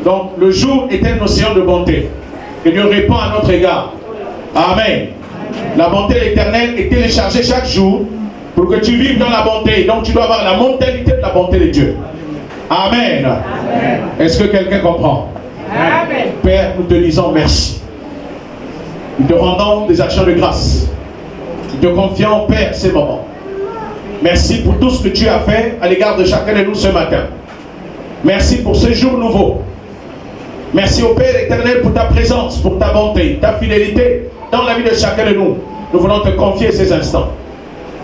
Donc le jour est un océan de bonté que Dieu répand à notre égard. Amen. La bonté de l'Éternel est téléchargée chaque jour pour que tu vives dans la bonté. Donc tu dois avoir la mentalité de la bonté de Dieu. Amen. Amen. Est-ce que quelqu'un comprend? Amen. Père, nous te disons merci. Nous te rendons des actions de grâce. Nous te confions, Père, ces moments. Merci pour tout ce que tu as fait à l'égard de chacun de nous ce matin. Merci pour ce jour nouveau. Merci au Père éternel pour ta présence, pour ta bonté, ta fidélité dans la vie de chacun de nous. Nous voulons te confier ces instants.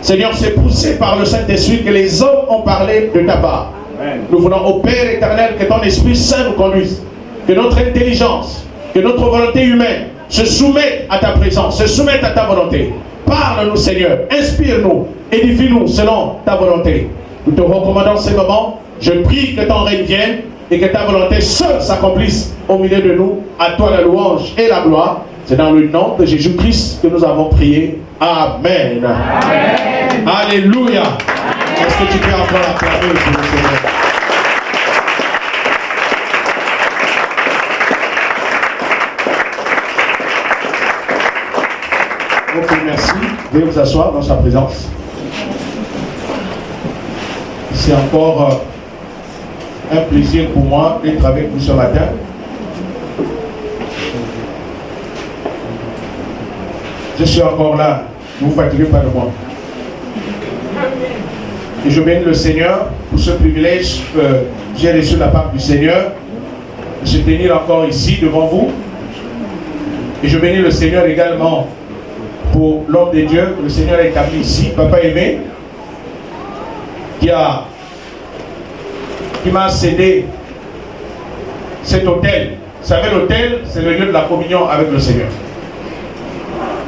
Seigneur, c'est poussé par le Saint-Esprit que les hommes ont parlé de ta part. Amen. Nous voulons au Père éternel que ton Esprit Saint nous conduise. Que notre intelligence, que notre volonté humaine se soumette à ta présence, se soumette à ta volonté. Parle-nous, Seigneur. Inspire-nous. Édifie-nous selon ta volonté. Nous te recommandons ces moments. Je prie que ton règne vienne et que ta volonté seule s'accomplisse au milieu de nous. À toi la louange et la gloire. C'est dans le nom de Jésus-Christ que nous avons prié. Amen. Amen. Alléluia. Est-ce que tu peux encore acclamer pour le Seigneur? Ok, merci. Veuillez vous asseoir dans sa présence. C'est encore un plaisir pour moi d'être avec vous ce matin. Je suis encore là. Ne vous fatiguez pas de moi. Et je bénis le Seigneur pour ce privilège que j'ai reçu de la part du Seigneur de se tenir encore ici devant vous. Et je bénis le Seigneur également pour l'homme de Dieu que le Seigneur a établi ici, Papa Aimé, qui m'a cédé cet hôtel. Vous savez, l'hôtel, c'est le lieu de la communion avec le Seigneur.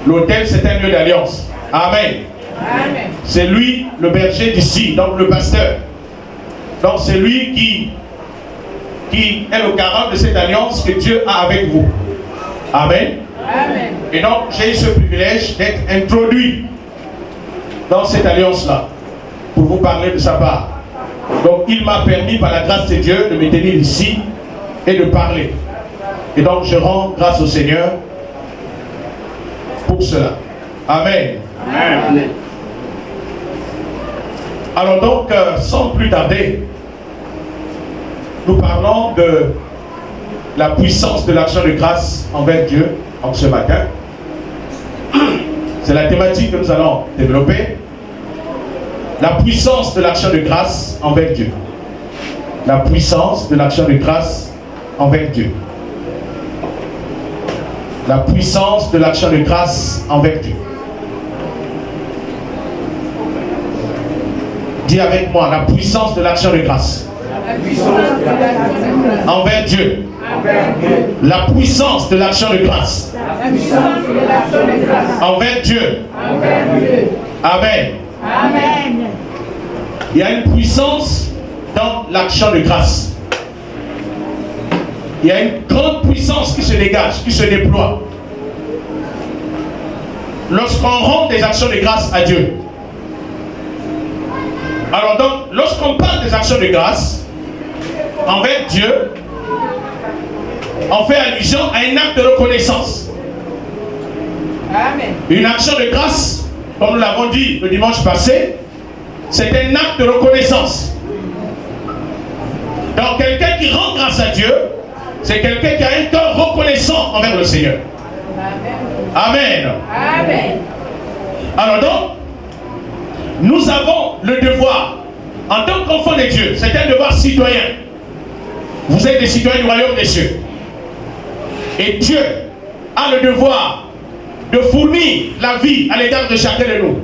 L'hôtel, c'est un lieu d'alliance. Amen. Amen. C'est lui, le berger d'ici, donc le pasteur. Donc c'est lui qui est le garant de cette alliance que Dieu a avec vous. Amen. Amen. Et donc j'ai eu ce privilège d'être introduit dans cette alliance-là pour vous parler de sa part. Donc il m'a permis par la grâce de Dieu de me tenir ici et de parler. Et donc je rends grâce au Seigneur pour cela. Amen. Amen. Alors donc, sans plus tarder, nous parlons de la puissance de l'action de grâce envers Dieu en ce matin. C'est la thématique que nous allons développer. La puissance de l'action de grâce envers Dieu. La puissance de l'action de grâce envers Dieu. La puissance de l'action de grâce envers Dieu. Dis avec moi, la puissance de l'action de grâce envers Dieu. La puissance de l'action de grâce envers Dieu. Amen. Amen. Il y a une puissance dans l'action de grâce. Il y a une grande puissance qui se dégage, qui se déploie. Lorsqu'on rend des actions de grâce à Dieu. Alors donc, lorsqu'on parle des actions de grâce envers Dieu, on fait allusion à un acte de reconnaissance. Amen. Une action de grâce, comme nous l'avons dit le dimanche passé, c'est un acte de reconnaissance. Donc quelqu'un qui rend grâce à Dieu, c'est quelqu'un qui a un cœur reconnaissant envers le Seigneur. Amen. Amen. Alors donc, nous avons le devoir, en tant qu'enfants de Dieu, c'est un devoir citoyen. Vous êtes des citoyens du royaume des cieux. Et Dieu a le devoir de fournir la vie à l'égard de chacun de nous.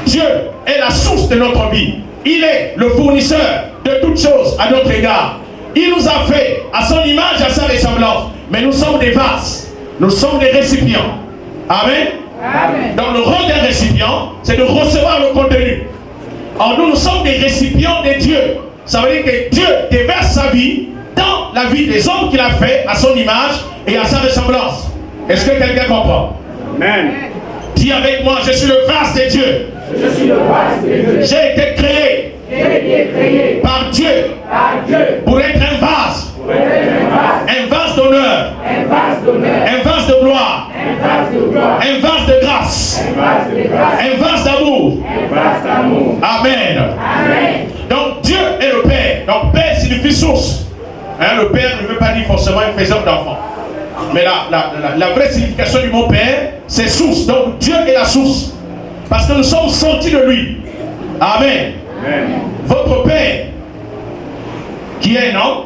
Dieu est la source de notre vie. Il est le fournisseur de toutes choses à notre égard. Il nous a fait à son image, à sa ressemblance. Mais nous sommes des vases. Nous sommes des récipients. Amen. Amen. Donc le rôle d'un récipient, c'est de recevoir le contenu. Or nous sommes des récipients de Dieu. Ça veut dire que Dieu déverse sa vie dans la vie des hommes qu'il a fait à son image et à sa ressemblance. Est-ce que quelqu'un comprend? Amen. Dis avec moi, je suis le vase de Dieu. Je suis le vase de Dieu. J'ai été créé par Dieu pour être un vase Un vase d'honneur. Un vase de gloire. Un vase de grâce. Un vase d'amour. Amen. Donc Dieu est le Père. Donc Père signifie source. Hein, le Père ne veut pas dire forcément un faiseur d'enfants. Mais la vraie signification du mot Père, c'est source. Donc Dieu est la source. Parce que nous sommes sortis de lui. Amen. Votre Père, qui est un homme,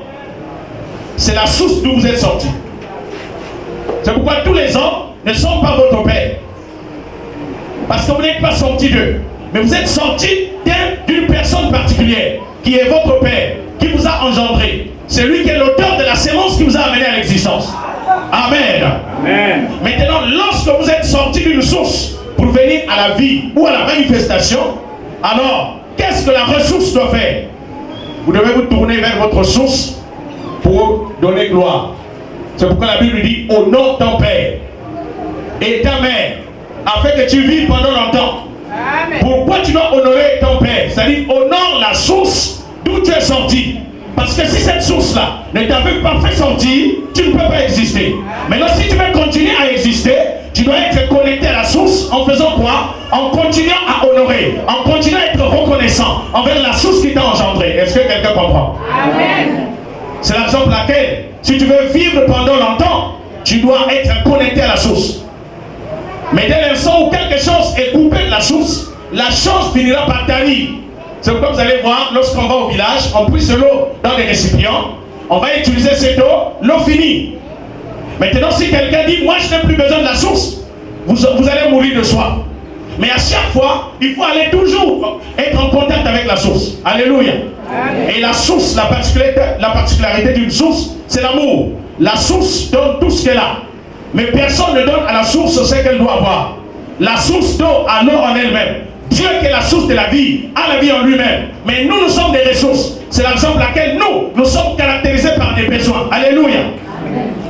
c'est la source d'où vous êtes sortis. C'est pourquoi tous les hommes ne sont pas votre Père. Parce que vous n'êtes pas sortis d'eux. Mais vous êtes sortis d'une personne particulière, qui est votre Père, qui vous a engendré. C'est lui qui est l'auteur de la sémence qui vous a amené à l'existence. Amen. Maintenant, lorsque vous êtes sortis d'une source pour venir à la vie ou à la manifestation, alors, qu'est-ce que la ressource doit faire? Vous devez vous tourner vers votre source pour donner gloire. C'est pourquoi la Bible dit: honore ton Père et ta mère, afin que tu vives pendant longtemps. Amen. Pourquoi tu dois honorer ton Père? C'est-à-dire, honore la source d'où tu es sorti. Parce que si cette source-là ne t'avait pas fait sortir, tu ne peux pas exister. Maintenant, si tu veux continuer à exister, tu dois être connecté à la source en faisant quoi? En continuant à honorer, en continuant à être reconnaissant envers la source qui t'a engendré. Est-ce que quelqu'un comprend? Amen. C'est la raison pour laquelle, si tu veux vivre pendant longtemps, tu dois être connecté à la source. Mais dès l'instant où quelque chose est coupé de la chose finira par tarir. C'est pourquoi vous allez voir, lorsqu'on va au village, on puise de l'eau dans des récipients, on va utiliser cette eau, l'eau finit. Maintenant, si quelqu'un dit: moi je n'ai plus besoin de la source, vous allez mourir de soif. Mais à chaque fois, il faut aller toujours être en contact avec la source. Alléluia. Et la source, la particularité d'une source, c'est l'amour. La source donne tout ce qu'elle a. Mais personne ne donne à la source ce qu'elle doit avoir. La source d'eau a l'eau en elle-même. Dieu qui est la source de la vie, a la vie en lui-même. Mais nous sommes des ressources. C'est la raison pour laquelle nous sommes caractérisés par des besoins. Alléluia.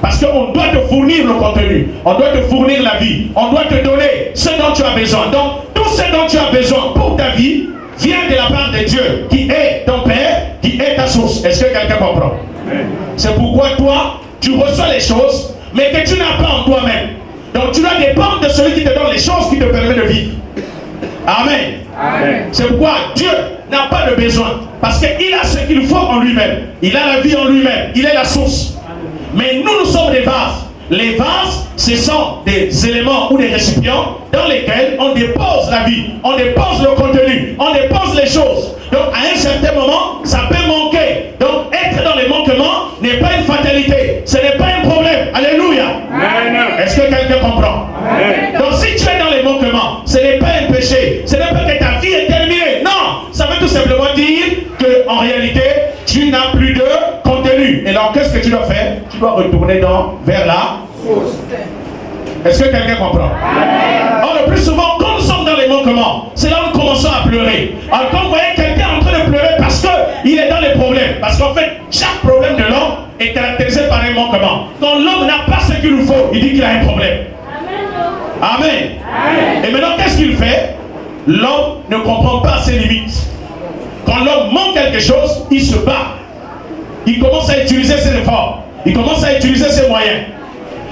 Parce qu'on doit te fournir le contenu. On doit te fournir la vie. On doit te donner ce dont tu as besoin. Donc, tout ce dont tu as besoin pour ta vie vient de la part de Dieu, qui est ton Père, qui est ta source. Est-ce que quelqu'un comprend? C'est pourquoi toi, tu reçois les choses, mais que tu n'as pas en toi-même. Donc, tu dois dépendre de celui qui te donne les choses qui te permettent de vivre. Amen. C'est pourquoi Dieu n'a pas de besoin. Parce qu'il a ce qu'il faut en lui-même. Il a la vie en lui-même. Il est la source. Mais nous sommes des vases. Les vases, ce sont des éléments ou des récipients dans lesquels on dépose la vie. On dépose le contenu. On dépose les choses. Donc à un certain moment, ça peut manquer. Donc être dans les manquements n'est pas une fatalité. Ce n'est pas un problème. Alléluia. Est-ce que quelqu'un comprend? Donc si tu es dans les manquements, ce n'est pas un péché. Ce n'est pas que ta vie est terminée. Non, ça veut tout simplement dire qu'en réalité, tu n'as plus de contenu. Et donc qu'est-ce que tu dois faire? Tu dois retourner vers la source. Est-ce que quelqu'un comprend? Or le plus souvent, quand nous sommes dans les manquements, c'est là où nous commençons à pleurer. Alors quand vous voyez quelqu'un en train de pleurer parce qu'il est dans les problèmes, parce qu'en fait, chaque problème de l'homme est caractérisé par un manquement. Quand l'homme n'a pas ce qu'il lui faut, il dit qu'il a un problème. Amen. Et maintenant, qu'est-ce qu'il fait? L'homme ne comprend pas ses limites. Quand l'homme manque quelque chose, il se bat. Il commence à utiliser ses efforts. Il commence à utiliser ses moyens.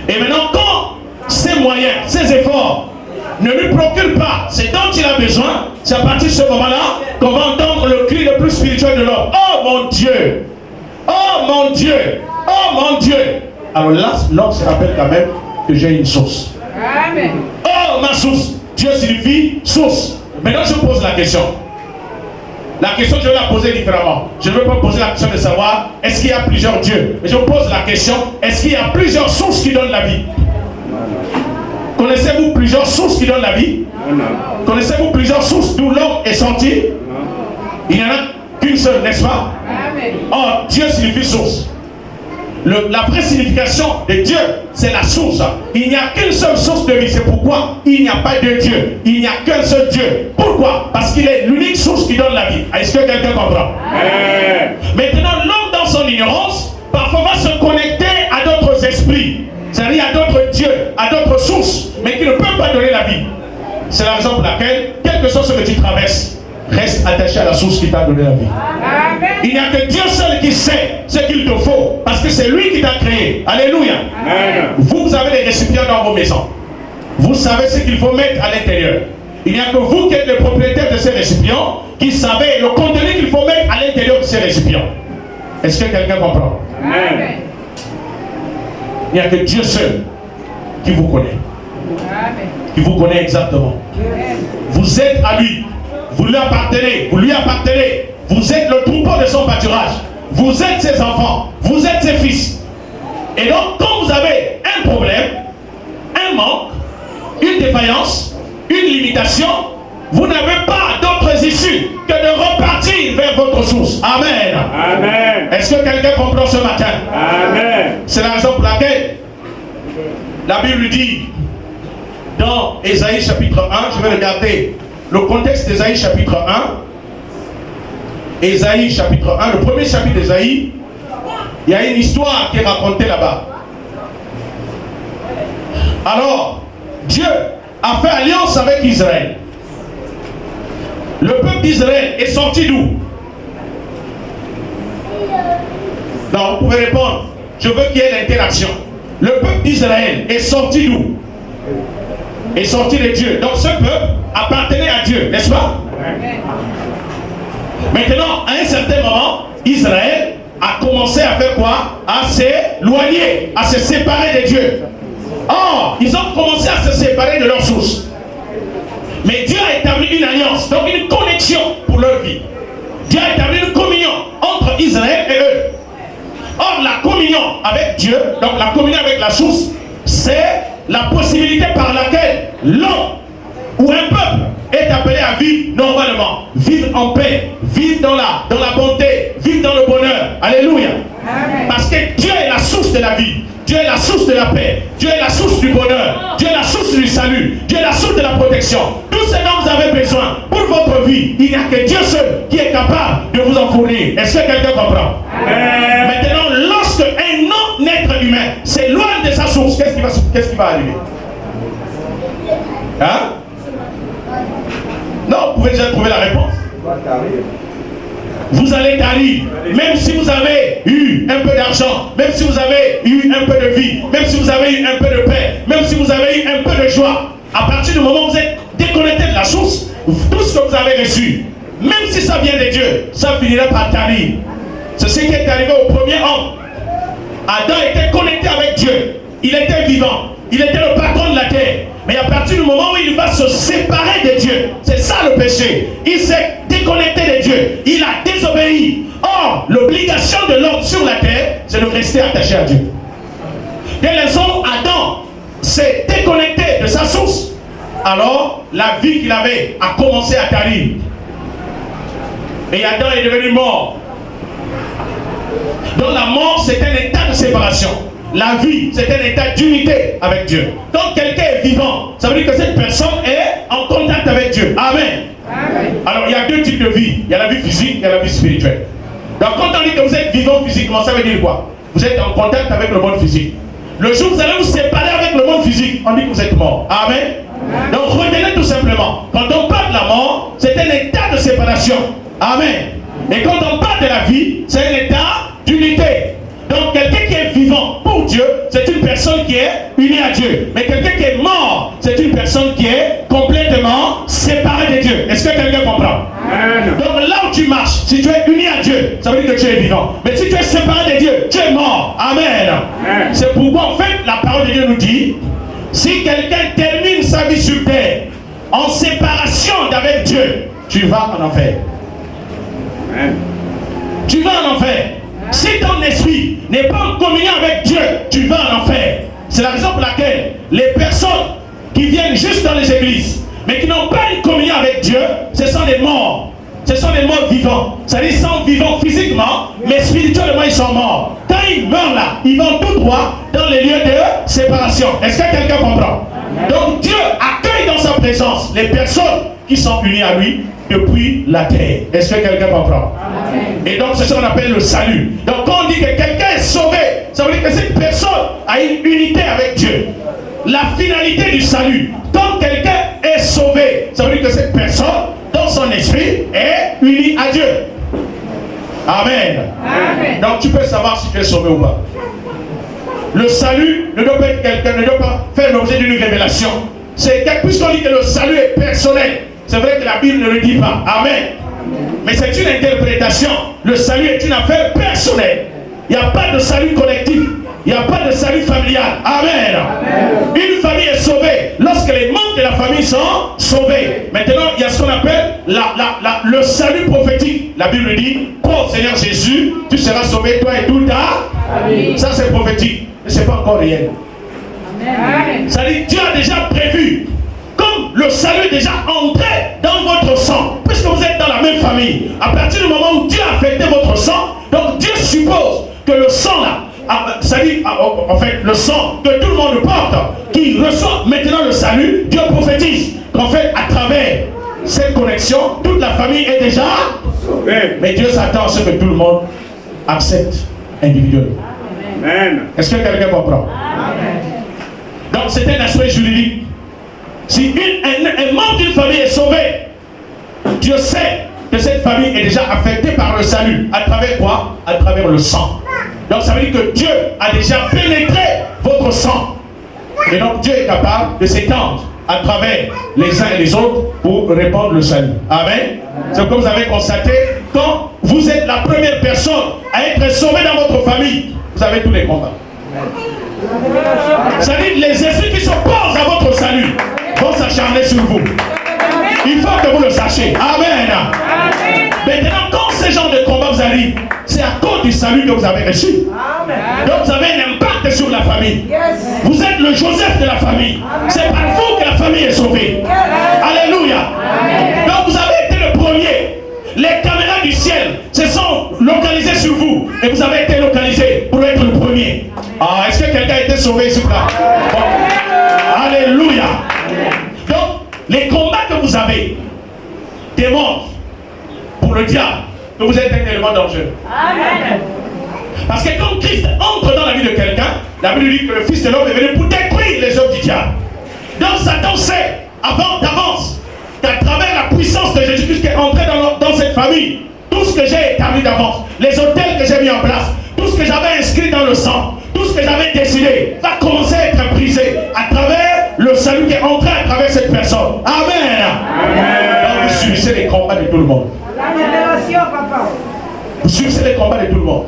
Et maintenant, quand ces moyens, ces efforts ne lui procurent pas ce dont il a besoin, c'est à partir de ce moment-là qu'on va entendre le cri le plus spirituel de l'homme. Oh mon Dieu! Oh mon Dieu! Oh mon Dieu! Alors là, l'homme se rappelle quand même que j'ai une source. Amen. Oh ma source! Dieu signifie source. Maintenant, je pose la question. La question, je vais la poser différemment. Je ne veux pas poser la question de savoir est-ce qu'il y a plusieurs dieux. Mais je pose la question, est-ce qu'il y a plusieurs sources qui donnent la vie? Connaissez-vous plusieurs sources qui donnent la vie? Connaissez-vous plusieurs sources d'où l'homme est sorti? Il n'y en a qu'une seule, n'est-ce pas? Or, Dieu signifie source. La vraie signification de Dieu, c'est la source. Il n'y a qu'une seule source de vie. C'est pourquoi il n'y a pas de Dieu. Il n'y a qu'un seul Dieu. Pourquoi? Parce qu'il est l'unique source qui donne la vie. Est-ce que quelqu'un comprend? Maintenant, l'homme dans son ignorance, parfois va se connecter à d'autres esprits. C'est-à-dire à d'autres dieux, à d'autres sources, mais qui ne peuvent pas donner la vie. C'est la raison pour laquelle, quel que soit ce que tu traverses, reste attaché à la source qui t'a donné la vie. Il n'y a que Dieu seul qui sait ce qu'il te faut parce que c'est lui qui t'a créé. Alléluia. Amen. Vous avez les récipients dans vos maisons. Vous savez ce qu'il faut mettre à l'intérieur. Il n'y a que vous qui êtes le propriétaire de ces récipients qui savez le contenu qu'il faut mettre à l'intérieur de ces récipients. Est-ce que quelqu'un comprend? Amen. Il n'y a que Dieu seul qui vous connaît. Amen. Qui vous connaît exactement. Amen. Vous êtes à lui. Vous lui appartenez. Vous lui appartenez. Vous êtes le troupeau de son pâturage. Vous êtes ses enfants. Vous êtes ses fils. Et donc, quand vous avez un problème, un manque, une défaillance, une limitation, vous n'avez pas d'autres issues que de repartir vers votre source. Amen. Amen. Est-ce que quelqu'un comprend ce matin? Amen. C'est la raison pour laquelle la Bible dit dans Ésaïe chapitre 1, je vais regarder le contexte d'Ésaïe chapitre 1. Ésaïe chapitre 1, le premier chapitre d'Ésaïe, il y a une histoire qui est racontée là-bas. Alors, Dieu a fait alliance avec Israël. Le peuple d'Israël est sorti d'où? Non, vous pouvez répondre. Je veux qu'il y ait l'interaction. Le peuple d'Israël est sorti d'où? Est sorti de Dieu. Donc ce peuple appartenait à Dieu, n'est-ce pas? Maintenant, à un certain moment, Israël a commencé à faire quoi? À s'éloigner, à se séparer de Dieu. Or, ils ont commencé à se séparer de leur source. Mais Dieu a établi une alliance, donc une connexion pour leur vie. Dieu a établi une communion entre Israël et eux. Or, la communion avec Dieu, donc la communion avec la source, c'est la possibilité par laquelle l'homme ou un peuple est appelé à vivre normalement, vivre en paix, vivre dans la bonté, vivre dans le bonheur. Alléluia. Amen. Parce que Dieu est la source de la vie. Dieu est la source de la paix. Dieu est la source du bonheur. Dieu est la source du salut. Dieu est la source de la protection. Tout ce dont vous avez besoin pour votre vie, il n'y a que Dieu seul qui est capable de vous en fournir. Est-ce que quelqu'un comprend? Amen. Maintenant, lorsque un non-être humain s'éloigne de sa source, qu'est-ce qui va arriver? Hein? Non, vous pouvez déjà trouver la réponse. Vous allez tarir, même si vous avez eu un peu d'argent, même si vous avez eu un peu de vie, même si vous avez eu un peu de paix, même si vous avez eu un peu de joie. À partir du moment où vous êtes déconnecté de la source, tout ce que vous avez reçu, même si ça vient de Dieu, ça finira par tarir. C'est ce qui est arrivé au premier homme. Adam était connecté avec Dieu. Il était vivant. Il était le patron de la terre. Mais à partir du moment où il va se séparer de Dieu, c'est ça le péché. Il s'est déconnecté de Dieu. Il a désobéi. Or, l'obligation de l'homme sur la terre, c'est de rester attaché à Dieu. Dès l'instant où Adam s'est déconnecté de sa source, alors la vie qu'il avait a commencé à tarir. Et Adam est devenu mort. Donc la mort, c'est un état de séparation. La vie, c'est un état d'unité avec Dieu. Donc quelqu'un est vivant, ça veut dire que cette personne est en contact avec Dieu. Amen. Amen. Alors il y a deux types de vie. Il y a la vie physique, il y a la vie spirituelle. Donc quand on dit que vous êtes vivant physiquement, ça veut dire quoi? Vous êtes en contact avec le monde physique. Le jour où vous allez vous séparer avec le monde physique, on dit que vous êtes mort. Amen. Amen. Donc retenez tout simplement, quand on parle de la mort, c'est un état de séparation. Amen. Et quand on parle de la vie, c'est un état d'unité. Donc quelqu'un qui est vivant pour Dieu, c'est une personne qui est unie à Dieu. Mais quelqu'un qui est mort, c'est une personne qui est complètement séparée de Dieu. Est-ce que quelqu'un comprend? Amen. Donc là où tu marches, si tu es uni à Dieu, ça veut dire que tu es vivant. Mais si tu es séparé de Dieu, tu es mort. Amen. Amen. C'est pourquoi en fait la parole de Dieu nous dit, si quelqu'un termine sa vie sur terre en séparation d'avec Dieu, tu vas en enfer. Amen. Tu vas en enfer. Si ton esprit n'est pas en communion avec Dieu, tu vas en enfer. C'est la raison pour laquelle les personnes qui viennent juste dans les églises, mais qui n'ont pas une communion avec Dieu, ce sont des morts. Ce sont des morts vivants. C'est-à-dire qu'ils sont vivants physiquement, mais spirituellement ils sont morts. Quand ils meurent là, ils vont tout droit dans les lieux de séparation. Est-ce que quelqu'un comprend? Donc Dieu accueille dans sa présence les personnes qui sont unies à lui depuis la terre. Est-ce que quelqu'un comprend? Amen. Et donc c'est ce qu'on appelle le salut. Donc quand on dit que quelqu'un est sauvé, ça veut dire que cette personne a une unité avec Dieu. La finalité du salut, quand quelqu'un est sauvé, ça veut dire que cette personne, dans son esprit, est unie à Dieu. Amen. Donc tu peux savoir si tu es sauvé ou pas. Le salut ne doit pas être quelqu'un, ne doit pas faire l'objet d'une révélation. C'est puisqu'on dit que le salut est personnel. C'est vrai que la Bible ne le dit pas. Amen. Mais c'est une interprétation. Le salut est une affaire personnelle. Il n'y a pas de salut collectif. Il n'y a pas de salut familial. Amen. Une famille est sauvée lorsque les membres de la famille sont sauvés. Maintenant, il y a ce qu'on appelle le salut prophétique. La Bible dit, crois au Seigneur Jésus, tu seras sauvé, toi et tout ta famille. Ça c'est prophétique, mais ce n'est pas encore réel. Ça dit, Dieu a déjà prévu. Comme le salut est déjà entré dans votre sang, puisque vous êtes dans la même famille, à partir du moment où Dieu a affecté votre sang, donc Dieu suppose que le sang là, ça dit, en fait, le sang que tout le monde porte, qui reçoit maintenant le salut, Dieu prophétise qu'en fait, à travers cette connexion, toute la famille est déjà sauvée. Mais Dieu s'attend à ce que tout le monde accepte individuellement. Est-ce que quelqu'un comprend? Donc, c'est un aspect juridique. Si un membre d'une famille est sauvé, Dieu sait que cette famille est déjà affectée par le salut. À travers quoi? À travers le sang. Donc ça veut dire que Dieu a déjà pénétré votre sang. Et donc Dieu est capable de s'étendre à travers les uns et les autres pour répandre le salut. Amen. C'est comme vous avez constaté, quand vous êtes la première personne à être sauvée dans votre famille, vous avez tous les combats. Ça veut dire les esprits qui s'opposent à votre salut vont s'acharner sur vous. Il faut que vous le sachiez. Amen. Maintenant, quand ce genre de combat vous arrive, c'est à cause du salut que vous avez reçu. Donc vous avez un impact sur la famille. Vous êtes le Joseph de la famille. C'est par vous que la famille est sauvée. Alléluia. Donc vous avez été le premier. Les caméras du ciel se sont localisées sur vous. Et vous avez été localisé pour être le premier. Ah, est-ce que quelqu'un a été sauvé ici là? Bon. Alléluia. Donc, les combats que vous avez démontrent pour le diable que vous êtes un élément dangereux. Amen. Parce que quand Christ entre dans la vie de quelqu'un, la Bible dit que le Fils de l'homme est venu pour détruire les œuvres du diable. Donc Satan sait d'avance qu'à travers la puissance de Jésus-Christ qui est entré dans cette famille, tout ce que j'ai établi d'avance, les hôtels que j'ai mis en place, tout ce que j'avais inscrit dans le sang, tout ce que j'avais décidé va commencer à être brisé à travers le salut qui est entré à travers cette personne. Amen. Donc vous subissez les combats de tout le monde. La révélation, papa. Vous subissez les combats de tout le monde.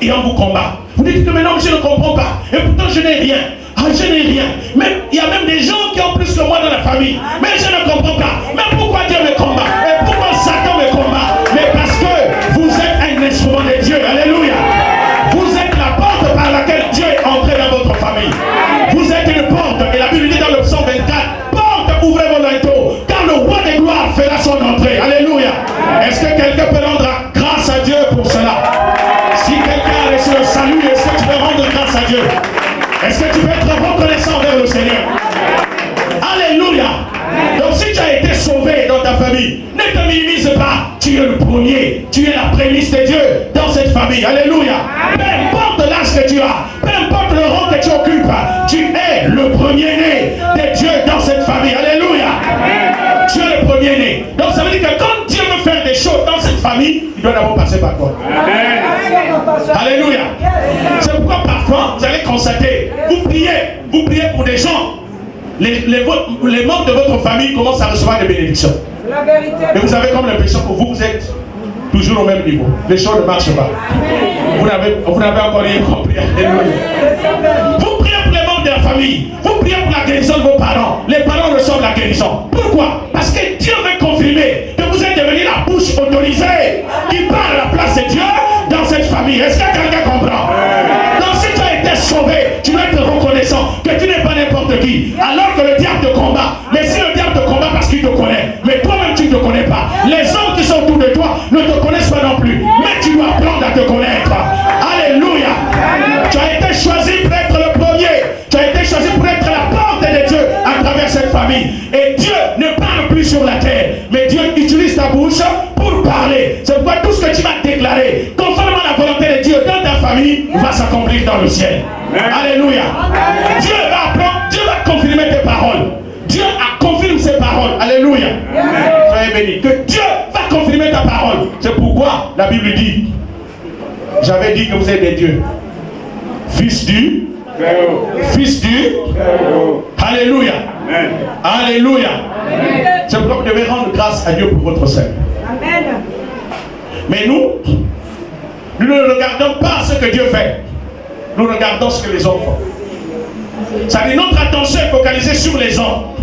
Et on vous combat. Vous dites que maintenant je ne comprends pas. Et pourtant je n'ai rien. Ah, je n'ai rien. Même, il y a même des gens qui ont plus que moi dans la famille. Mais je ne comprends pas. Mais pourquoi Dieu me combat? Et pourquoi Satan me combat? Mais parce que vous êtes un instrument de Dieu. Alléluia. Vous êtes la porte par laquelle Dieu est entré dans votre famille. Vous êtes une porte. Et la Bible dit dans le psaume 24, porte, ouvrez vos linteaux, car le roi des gloires fera son entrée. Alléluia. Est-ce que quelqu'un peut rendre grâce à Dieu pour cela? Si quelqu'un a reçu le salut, est-ce que tu peux rendre grâce à Dieu? Est-ce que tu peux être reconnaissant vers le Seigneur? Alléluia. Donc si tu as été sauvé dans ta famille, ne te minimise pas. Tu es le premier. Tu es la prémisse de Dieu dans cette famille. Alléluia. Peu importe l'âge que tu as, peu importe le rang que tu occupes, tu es le premier-né de Dieu dans cette famille. Alléluia. Tu es le premier-né. Donc ça veut dire que quand Dieu veut faire des choses dans cette famille, il doit d'abord passer par toi. Alléluia. C'est pourquoi parfois vous allez constater, vous priez pour des gens. Les membres de votre famille commencent à recevoir des bénédictions. Et vous avez comme l'impression que vous êtes toujours au même niveau. Les choses ne marchent pas. Vous n'avez encore rien compris. Vous priez pour les membres de la famille. Vous priez pour la guérison de vos parents. Les parents reçoivent la guérison. Pourquoi? Parce que Dieu veut confirmer que vous êtes devenu la bouche autorisée qui parle à la place de Dieu dans cette famille. Est-ce que quelqu'un comprend? Donc si tu as été sauvé, tu dois être reconnaissant que tu n'es pas n'importe qui. Alors que le diable te combat. Mais si le diable te combat parce qu'il te connaît, mais toi-même tu ne te connais pas. Les hommes qui sont autour de toi ne te connaissent pas non plus. Mais tu dois apprendre à te connaître. Alléluia. Tu as été choisi pour être le premier. Tu as été choisi pour être la porte de Dieu à travers cette famille. Et Dieu ne parle plus sur la terre. Mais Dieu utilise ta bouche pour parler. C'est pourquoi tout ce que tu vas déclarer, conformément à la volonté de Dieu dans ta famille, va s'accomplir dans le ciel. Alléluia. Dieu va apprendre, Dieu va confirmer tes paroles. Dieu confirme ses paroles. Alléluia. Soyez bénis. Que Dieu va confirmer ta parole. C'est pourquoi la Bible dit J'avais dit que vous êtes des dieux. Fils du Fils du Alléluia. Amen. Alléluia. C'est pourquoi vous devez rendre grâce à Dieu pour votre salut. Amen. Mais nous ne regardons pas ce que Dieu fait. Nous regardons ce que les hommes font. Ça dit, notre attention est focalisée sur les hommes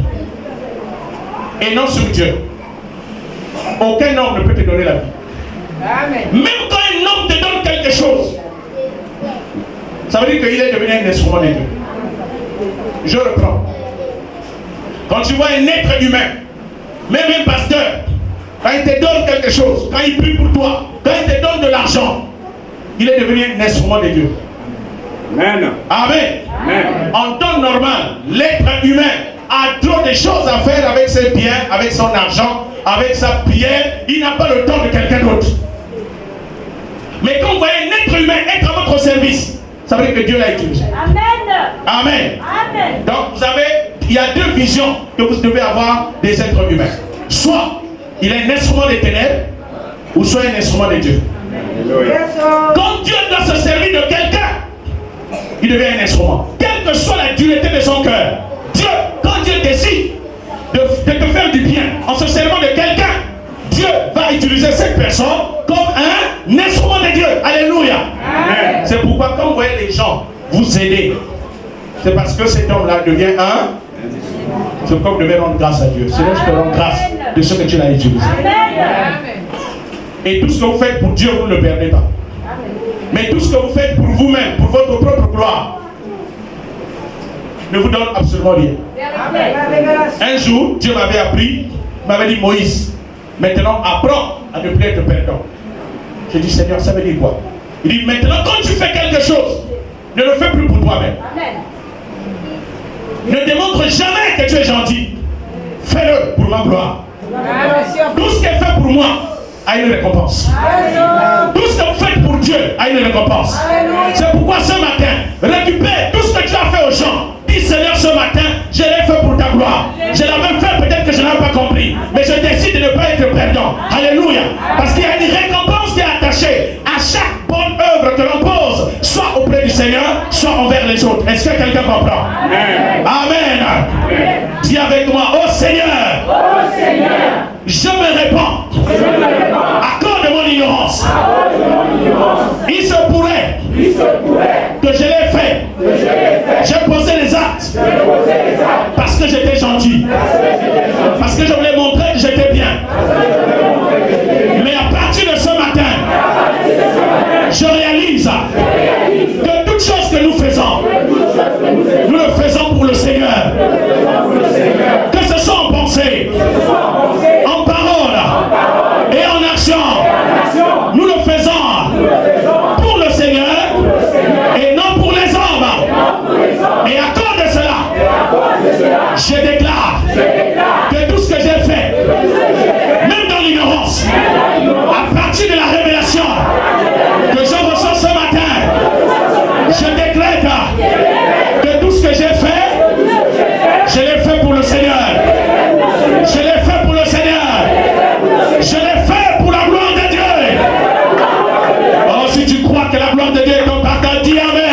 et non sur Dieu. Aucun homme ne peut te donner la vie. Amen. Même quand un homme te donne quelque chose, ça veut dire qu'il est devenu un instrument de Dieu. Je reprends. Quand tu vois un être humain, même un pasteur, quand il te donne quelque chose, quand il prie pour toi, quand il te donne de l'argent, il est devenu un instrument de Dieu. Amen. Amen. Amen. En temps normal, l'être humain a trop de choses à faire avec ses biens, avec son argent, avec sa prière. Il n'a pas le temps de quelqu'un d'autre. Mais quand vous voyez un être humain être à votre service, ça veut dire que Dieu l'a utilisé. Amen. Amen. Amen. Donc il y a deux visions que vous devez avoir des êtres humains. Soit il est un instrument des ténèbres, ou soit un instrument de Dieu. Amen. Quand Dieu doit se servir de quelqu'un, il devient un instrument. Quelle que soit la dureté de son cœur, Dieu, quand Dieu décide de te faire du bien en se servant de quelqu'un, Dieu va utiliser cette personne comme un instrument de Dieu. Alléluia. Amen. C'est pourquoi quand vous voyez les gens vous aider, c'est parce que cet homme-là devient un. C'est pourquoi vous devez rendre grâce à Dieu. Seigneur, je te rends grâce de ce que tu l'as utilisé. Amen. Et tout ce que vous faites pour Dieu, vous ne le perdez pas. Mais tout ce que vous faites pour vous-même, pour votre propre gloire, ne vous donne absolument rien. Un jour, Dieu m'avait appris, m'avait dit, Moïse, maintenant apprends à ne plus être perdant. J'ai dit, Seigneur, ça veut dire quoi? Il dit, maintenant quand tu fais quelque chose, ne le fais plus pour toi-même. Ne démontre jamais que tu es gentil. Fais-le pour ma gloire. Tout ce qui est fait pour moi a une récompense. Tout ce que vous faites pour Dieu a une récompense. C'est pourquoi ce matin, récupère tout ce que tu as fait aux gens. Dis, Seigneur, ce matin, je l'ai fait pour ta gloire. Je l'avais fait, peut-être que je n'avais pas compris, mais je décide de ne pas être perdant. Alléluia. Parce qu'il y a une récompense qui est attachée à chaque bonne œuvre que l'on pose, soit auprès du Seigneur, soit envers les autres. Est-ce que quelqu'un comprend? Amen. Amen. Dis avec moi, oh Seigneur, je me répands. Accorde mon ignorance. Il se pourrait que je l'ai fait. J'ai posé les actes parce que j'étais gentil, parce que je voulais montrer que j'étais bien. Mais à partir de ce matin, je réalise que toute chose que nous faisons, nous le faisons pour le Seigneur. Que ce soit en pensée, en parole et en action, nous le faisons pour le Seigneur et non pour les hommes. Et à cause de cela, je déclare que tout ce que j'ai fait, même dans l'ignorance, à partir de la révélation que je reçois ce matin, je décrète que tout ce que j'ai fait, je l'ai fait pour le Seigneur. Je l'ai fait pour le Seigneur. Je l'ai fait pour la gloire de Dieu. Oh, si tu crois que la gloire de Dieu est ton partage, dis Amen.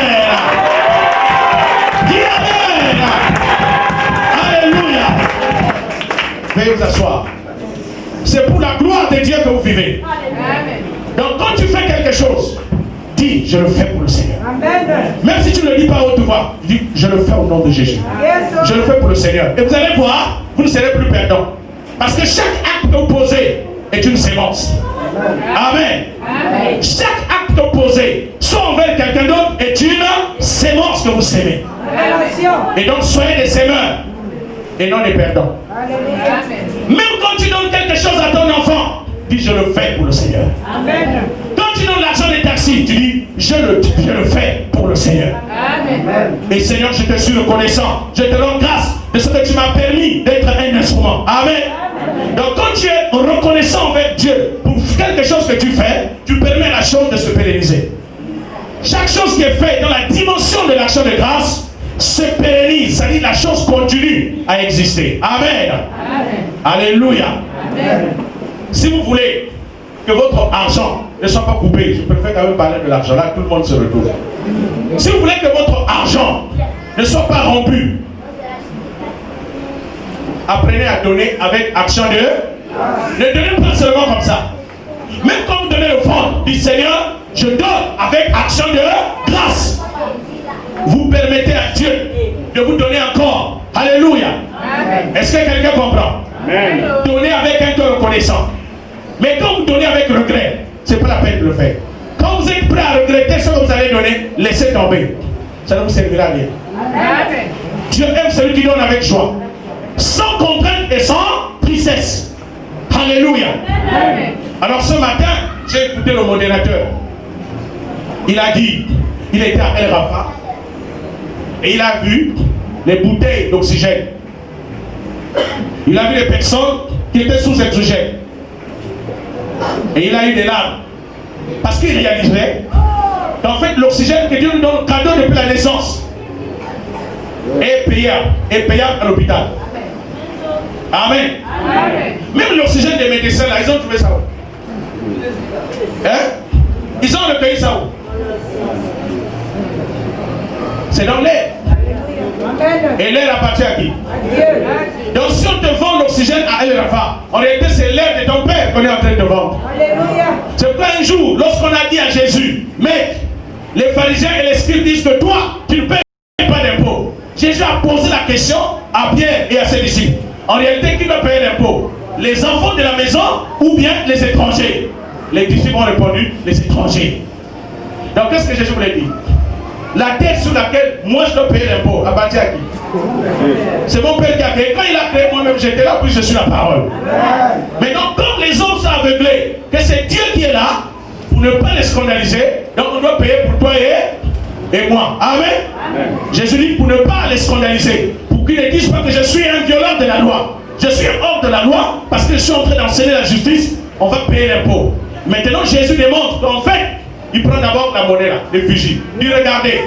Dis Amen. Alléluia. Veuillez vous asseoir. C'est pour la gloire de Dieu que vous vivez. Donc quand tu fais quelque chose, dis, je le fais pour le Seigneur. Amen. Même si tu ne le dis pas à haute voix, dis, je le fais au nom de Jésus. Je le fais pour le Seigneur. Et vous allez voir, vous ne serez plus perdant. Parce que chaque acte opposé est une sémence. Amen. Amen. Chaque acte opposé, soit envers quelqu'un d'autre, est une sémence que vous sémez. Et donc soyez des sémeurs et non des perdants. Amen. Même quand tu donnes quelque chose à ton enfant, dis, je le fais pour le Seigneur. Amen. Quand tu donnes l'argent des taxis, tu dis, je le fais pour le Seigneur. Amen. Et Seigneur, je te suis reconnaissant. Je te rends grâce de ce que tu m'as permis d'être un instrument. Amen. Donc quand tu es reconnaissant envers Dieu pour quelque chose que tu fais, tu permets à la chose de se pérenniser. Chaque chose qui est faite dans la dimension de l'action de grâce se pérennise, c'est-à-dire la chose continue à exister. Amen. Amen. Alléluia. Amen. Si vous voulez que votre argent ne soient pas coupés. Je préfère quand même parler de l'argent. Là, tout le monde se retrouve. Si vous voulez que votre argent ne soit pas rompu, apprenez à donner avec action de... Ne donnez pas seulement comme ça. Même quand vous donnez le fond du Seigneur, je donne avec action de grâce. Vous permettez à Dieu de vous donner encore. Alléluia. Est-ce que quelqu'un comprend? Amen. Donnez avec un cœur reconnaissant. Mais quand vous donnez avec regret, ce n'est pas la peine de le faire. Quand vous êtes prêt à regretter ce que vous allez donner, laissez tomber. Ça ne vous servira à rien. Amen. Dieu aime celui qui donne avec joie, sans contrainte et sans tristesse. Alléluia. Amen. Alors ce matin, j'ai écouté le modérateur. Il a dit, il était à El Rafah et il a vu les bouteilles d'oxygène. Il a vu les personnes qui étaient sous oxygène. Et il a eu des larmes. Parce qu'il réalisait qu'en fait l'oxygène que Dieu nous donne cadeau depuis la naissance est payable à l'hôpital. Amen. Amen. Même l'oxygène des médecins là, ils ont trouvé ça où? Hein? Ils ont recueilli ça où? C'est dans l'air. Et l'air appartient à qui? Donc si on te vend l'oxygène à El Rafah, en réalité c'est l'air de ton père qu'on est en train de vendre. C'est pas un jour, lorsqu'on a dit à Jésus, mec, les pharisiens et les scribes disent que toi, tu ne payes pas d'impôts. Jésus a posé la question à Pierre et à ses disciples. En réalité, qui doit payer l'impôt? Les enfants de la maison ou bien les étrangers? Les disciples ont répondu, les étrangers. Donc qu'est-ce que Jésus voulait dire? La terre sur laquelle moi je dois payer l'impôt, appartient à qui? C'est mon père qui a créé. Quand il a créé, moi-même j'étais là, puis je suis la parole. Mais donc comme les hommes sont aveuglés, que c'est Dieu qui est là, pour ne pas les scandaliser, donc on doit payer pour toi et moi. Amen. Amen. Jésus dit pour ne pas les scandaliser, pour qu'ils ne disent pas que je suis un violeur de la loi. Je suis hors de la loi parce que je suis en train d'enseigner la justice, on va payer l'impôt. Maintenant Jésus démontre qu'en fait, il prend d'abord la monnaie là, l'effigie. Il dit regardez,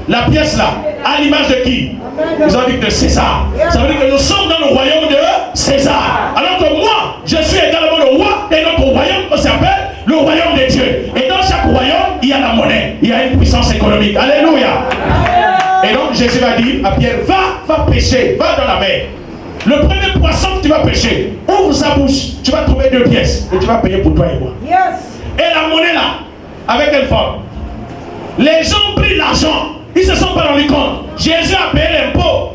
la pièce là, à l'image de qui? Ils ont dit de César. Ça veut dire que nous sommes dans le royaume de César. Alors que moi, je suis également le roi et notre royaume s'appelle le royaume de Dieu. Et dans chaque royaume, il y a la monnaie, il y a une puissance économique. Alléluia. Et donc Jésus va dire à Pierre, va pêcher, va dans la mer. Le premier poisson que tu vas pêcher, ouvre sa bouche, tu vas trouver 2 pièces et tu vas payer pour toi et moi. Et la monnaie là, avec quelle forme? Les gens ont pris l'argent, ils ne se sont pas rendus compte. Jésus a payé l'impôt,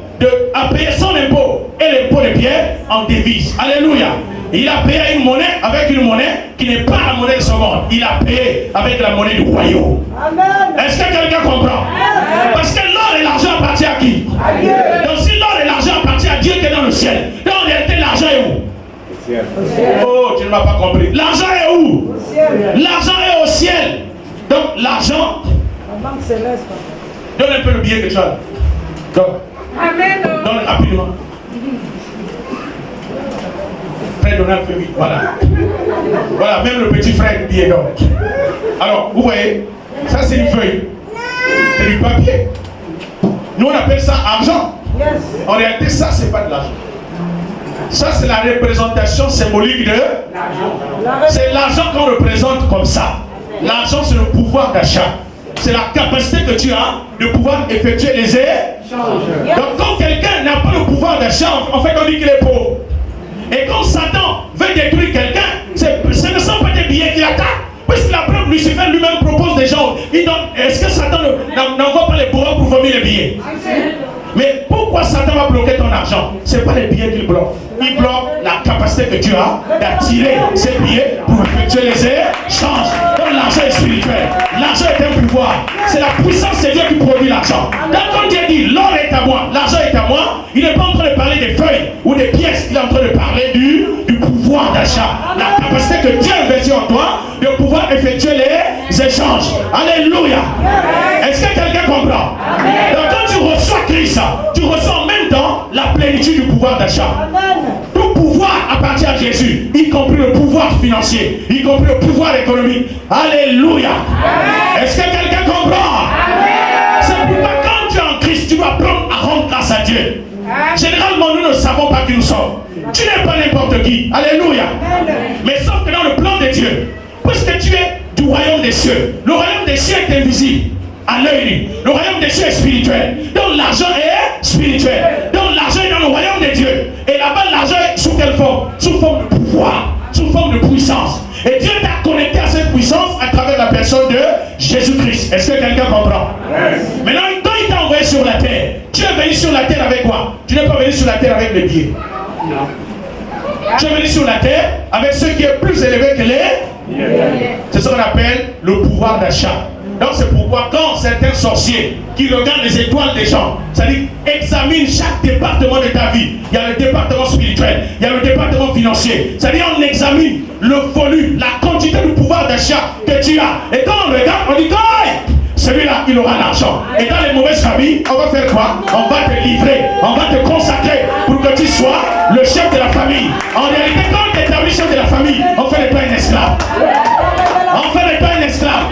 a payé son impôt et l'impôt de Pierre en devise. Alléluia. Il a payé une monnaie avec une monnaie qui n'est pas la monnaie de ce monde. Il a payé avec la monnaie du royaume. Est-ce que quelqu'un comprend? Parce que l'or et l'argent appartient à qui? À Dieu. Donc si l'or et l'argent appartient à Dieu qui est dans le ciel, donc en réalité l'argent est où? Oh, tu ne m'as pas compris. L'argent est où? L'argent est au ciel. Donc l'argent. Donne un peu le billet que tu as. Amen. Donne rapidement. Frère Donald fait vite. Voilà. Voilà, même le petit frère du billet d'or. Alors, vous voyez, ça c'est une feuille. C'est du papier. Nous on appelle ça argent. En réalité, ça c'est pas de l'argent. Ça c'est la représentation symbolique de l'argent. C'est l'argent qu'on représente comme ça. L'argent c'est le pouvoir d'achat. C'est la capacité que tu as de pouvoir effectuer les échanges. Donc quand quelqu'un n'a pas le pouvoir d'achat, en fait on dit qu'il est pauvre. Et quand Satan veut détruire quelqu'un, ce ne sont pas des billets qu'il attaque. Puisque la preuve, Lucifer lui-même propose des gens. Est-ce que Satan n'envoie pas les bourreaux pour vomir les billets? Mais pourquoi Satan va bloquer ton argent? Ce n'est pas les billets qu'il bloque. Il bloque la capacité que tu as d'attirer ces billets pour effectuer les échanges. Donc l'argent est spirituel. L'argent est un pouvoir. C'est la puissance de Dieu qui produit l'argent. Donc quand Dieu dit l'or est à moi, l'argent est à moi, il n'est pas en train de parler des feuilles ou des pièces. Il est en train de parler du pouvoir d'achat. La capacité que Dieu investit en toi de pouvoir effectuer les échanges. Alléluia. Est-ce que quelqu'un comprend? Donc quand tu reçois Christ, tu reçois en même temps la plénitude du pouvoir d'achat. Tout pouvoir appartient à Jésus, y compris le pouvoir financier, y compris le pouvoir économique. Alléluia. Est-ce que quelqu'un comprend? C'est pourquoi quand tu es en Christ, tu dois apprendre à rendre grâce à Dieu. Généralement, nous ne savons pas qui nous sommes. Tu n'es pas n'importe qui. Alléluia. Mais sauf que dans le plan de Dieu, puisque tu es du royaume des cieux. Le royaume des cieux est invisible à l'œil nu. Le royaume des cieux est spirituel. Donc l'argent est spirituel. Donc l'argent est dans le royaume des dieux. Et là-bas, l'argent est sous quelle forme? Sous forme de pouvoir, sous forme de puissance. Et Dieu t'a connecté à cette puissance à travers la personne de Jésus-Christ. Est-ce que quelqu'un comprend? Maintenant, quand il t'a envoyé sur la terre, tu es venu sur la terre avec quoi? Tu n'es pas venu sur la terre avec les pieds. Non. Tu es venu sur la terre avec ce qui est plus élevé que les. C'est ce qu'on appelle le pouvoir d'achat. Donc c'est pourquoi quand certains sorciers qui regardent les étoiles des gens, c'est-à-dire examinent chaque département de ta vie, il y a le département spirituel, il y a le département financier, c'est-à-dire on examine le volume, la quantité du pouvoir d'achat que tu as. Et quand on regarde, on dit celui-là, il aura l'argent. Et dans les mauvaises familles, on va faire quoi? On va te livrer, on va te consacrer pour que tu sois le chef de la famille. En réalité, quand on établit chef de la famille, on fait de toi un esclave. On fait de toi un esclave.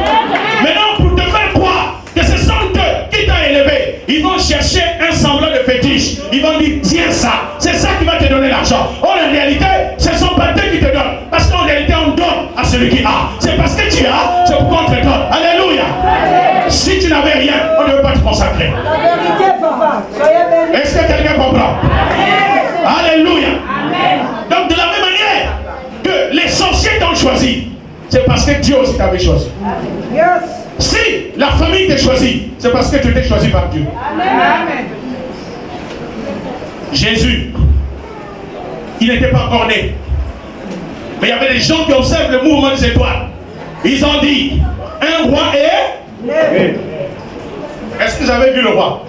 Maintenant, pour te faire croire que ce sont eux qui t'ont élevé, ils vont chercher un semblant de fétiche. Ils vont dire, tiens ça, c'est ça qui va te donner l'argent. Or, en réalité, ce ne sont pas eux qui te donnent. Parce qu'en réalité, on donne à celui qui a. C'est parce que tu as, c'est pourquoi on te donne. Alléluia. Si tu n'avais rien, on ne veut pas te consacrer. Est-ce que quelqu'un comprend? Alléluia. Donc, de la même manière que les sorciers t'ont choisi, c'est parce que Dieu aussi t'avait choisi. Si la famille t'a choisi, c'est parce que tu t'es choisi par Dieu. Amen. Jésus, il n'était pas encore né. Mais il y avait des gens qui observent le mouvement des étoiles. Ils ont dit, un roi est né. Est-ce que vous avez vu le roi?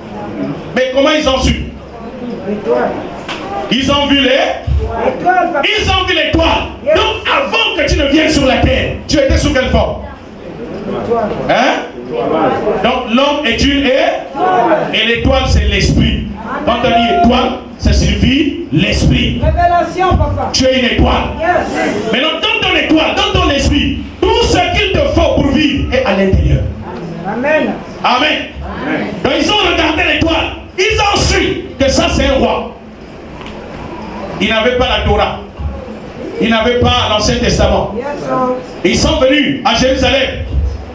Mais comment ils ont su? Ils ont vu Ils ont vu l'étoile. Donc avant que tu ne viennes sur la terre, tu étais sous quelle forme? Hein? Donc l'homme est une et l'étoile c'est l'esprit. Quand on dit étoile, ça signifie l'esprit. Révélation, papa. Tu es une étoile. Maintenant dans ton étoile, dans ton esprit, tout ce qu'il te faut pour vivre est à l'intérieur. Amen. Amen. Donc ils ont regardé l'étoile. Ils ont su que ça c'est un roi. Ils n'avaient pas la Torah. Ils n'avaient pas l'Ancien Testament. Ils sont venus à Jérusalem.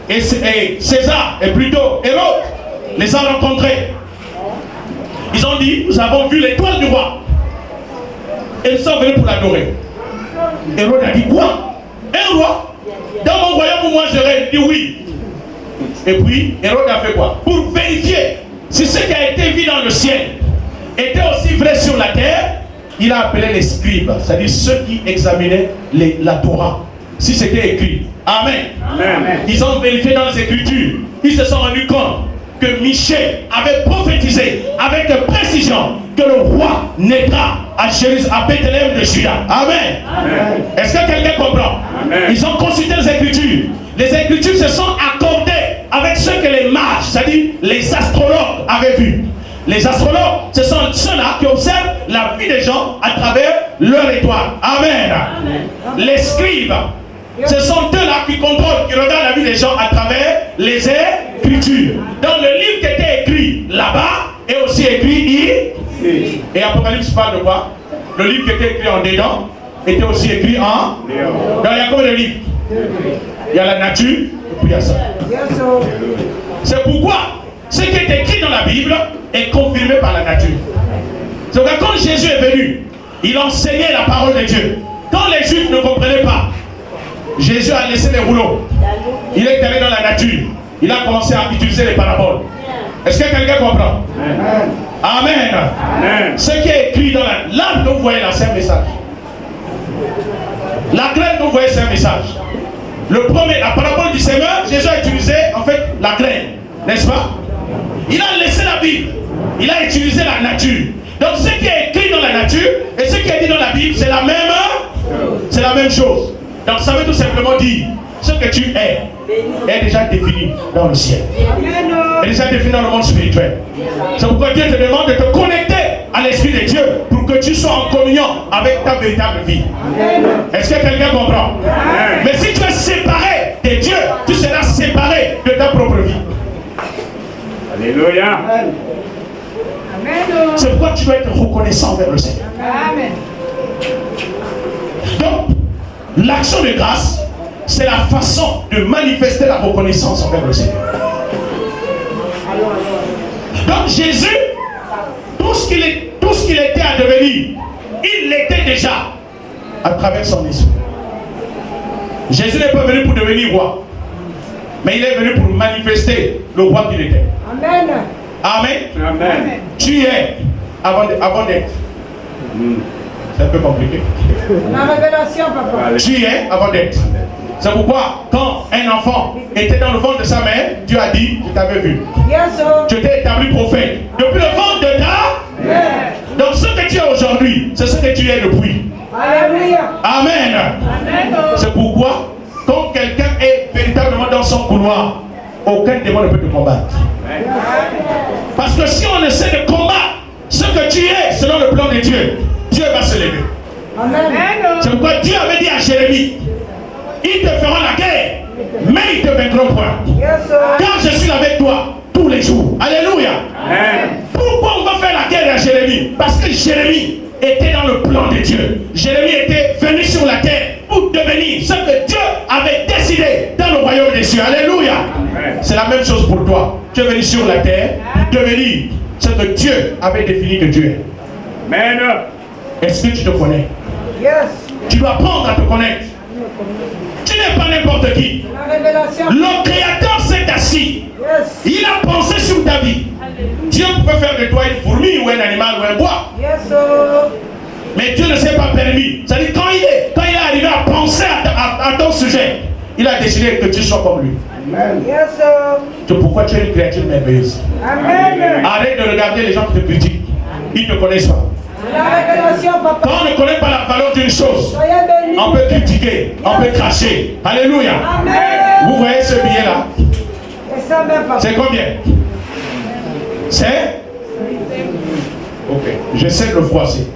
Et César, et plutôt Hérode, les a rencontrés. Ils ont dit, nous avons vu l'étoile du roi. Et ils sont venus pour l'adorer. Hérode a dit, quoi? Un roi? Dans mon royaume où moi j'aurais dit oui. Et puis, Hérode a fait quoi? Pour vérifier si ce qui a été vu dans le ciel était aussi vrai sur la terre, il a appelé les scribes, c'est-à-dire ceux qui examinaient la Torah, si c'était écrit. Amen. Amen. Ils ont vérifié dans les Écritures. Ils se sont rendus compte que Michel avait prophétisé avec précision que le roi naîtra à Jérusalem, à Bethléem de Juda. Amen. Amen. Est-ce que quelqu'un comprend? Amen. Ils ont consulté les Écritures. Les Écritures se sont accordées avec ce que les mages, c'est-à-dire les astrologues, avaient vu. Les astrologues, ce sont ceux-là qui observent la vie des gens à travers leur étoile. Amen. Amen. Les scribes, ce sont eux-là qui contrôlent, qui regardent la vie des gens à travers les Écritures. Donc le livre qui était écrit là-bas est aussi écrit ici. Et Apocalypse parle de quoi? Le livre qui était écrit en dedans était aussi écrit en dehors. Donc il y a combien de livres? Il y a la nature et puis il y a ça. C'est pourquoi ce qui est écrit dans la Bible est confirmé par la nature. C'est pourquoi quand Jésus est venu, il enseignait la parole de Dieu. Quand les Juifs ne comprenaient pas, Jésus a laissé les rouleaux. Il est allé dans la nature. Il a commencé à utiliser les paraboles. Est-ce que quelqu'un comprend? Amen. Amen. Ce qui est écrit dans l'arbre que vous voyez là, c'est un message. La graine que vous voyez, c'est un message. Le premier, la parabole du semeur, Jésus a utilisé en fait la graine. N'est-ce pas? Il a laissé la Bible. Il a utilisé la nature. Donc ce qui est écrit dans la nature et ce qui est dit dans la Bible, c'est la même chose. Donc ça veut tout simplement dire ce que tu es déjà défini dans le ciel. Est déjà défini dans le monde spirituel. C'est pourquoi Dieu te demande de te connecter à l'Esprit de Dieu pour que tu sois en communion avec ta véritable vie. Est-ce que quelqu'un comprend? Mais si tu es séparé de Dieu, tu seras séparé de ta propre vie. Alléluia. C'est pourquoi tu dois être reconnaissant envers le Seigneur. Amen. Donc, l'action de grâce c'est la façon de manifester la reconnaissance envers le Seigneur. Donc Jésus, tout ce qu'il était à devenir, il l'était déjà à travers son esprit. Jésus n'est pas venu pour devenir roi, mais il est venu pour manifester le roi qu'il était. Amen. Amen. Amen. Tu es avant d'être. C'est un peu compliqué. La révélation, papa. Tu es avant d'être. C'est pourquoi, quand un enfant était dans le ventre de sa mère, Dieu a dit, je t'avais vu. Yes, tu t'es établi prophète. Depuis le ventre de ta mère. Donc ce que tu es aujourd'hui, c'est ce que tu es depuis. Alléluia. Amen. Amen. C'est pourquoi, quand quelqu'un est véritablement dans son couloir, aucun démon ne peut te combattre. Parce que si on essaie de combattre ce que tu es selon le plan de Dieu, Dieu va se lever. Amen. C'est pourquoi Dieu avait dit à Jérémie, ils te feront la guerre, mais ils ne te vaincront point. Car je suis avec toi tous les jours. Alléluia. Amen. Pourquoi on va faire la guerre à Jérémie? Parce que Jérémie était dans le plan de Dieu. Jérémie était venu sur la terre pour devenir ce que Dieu avait décidé dans le royaume des cieux. Alléluia. C'est la même chose pour toi. Tu es venu sur la terre pour devenir ce que Dieu avait défini que tu es. Amen. Est-ce que tu te connais? Yes. Tu dois apprendre à te connaître. Tu n'es pas n'importe qui. Le Créateur s'est assis. Yes. Il a pensé sur ta vie. Dieu peut faire de toi une fourmi ou un animal ou un bois. Yes. Mais Dieu ne s'est pas permis. C'est-à-dire quand il est arrivé à penser à ton sujet, il a décidé que tu sois comme lui. Amen. Yes. C'est pourquoi tu es une créature merveilleuse. Amen. Arrête de regarder les gens qui te critiquent. Ils ne te connaissent pas. La révélation, papa. Quand on ne connaît pas la valeur d'une chose, on peut critiquer, on peut cracher. Alléluia. Amen. Vous voyez ce billet-là? C'est combien? C'est? Ok. J'essaie de le froisser.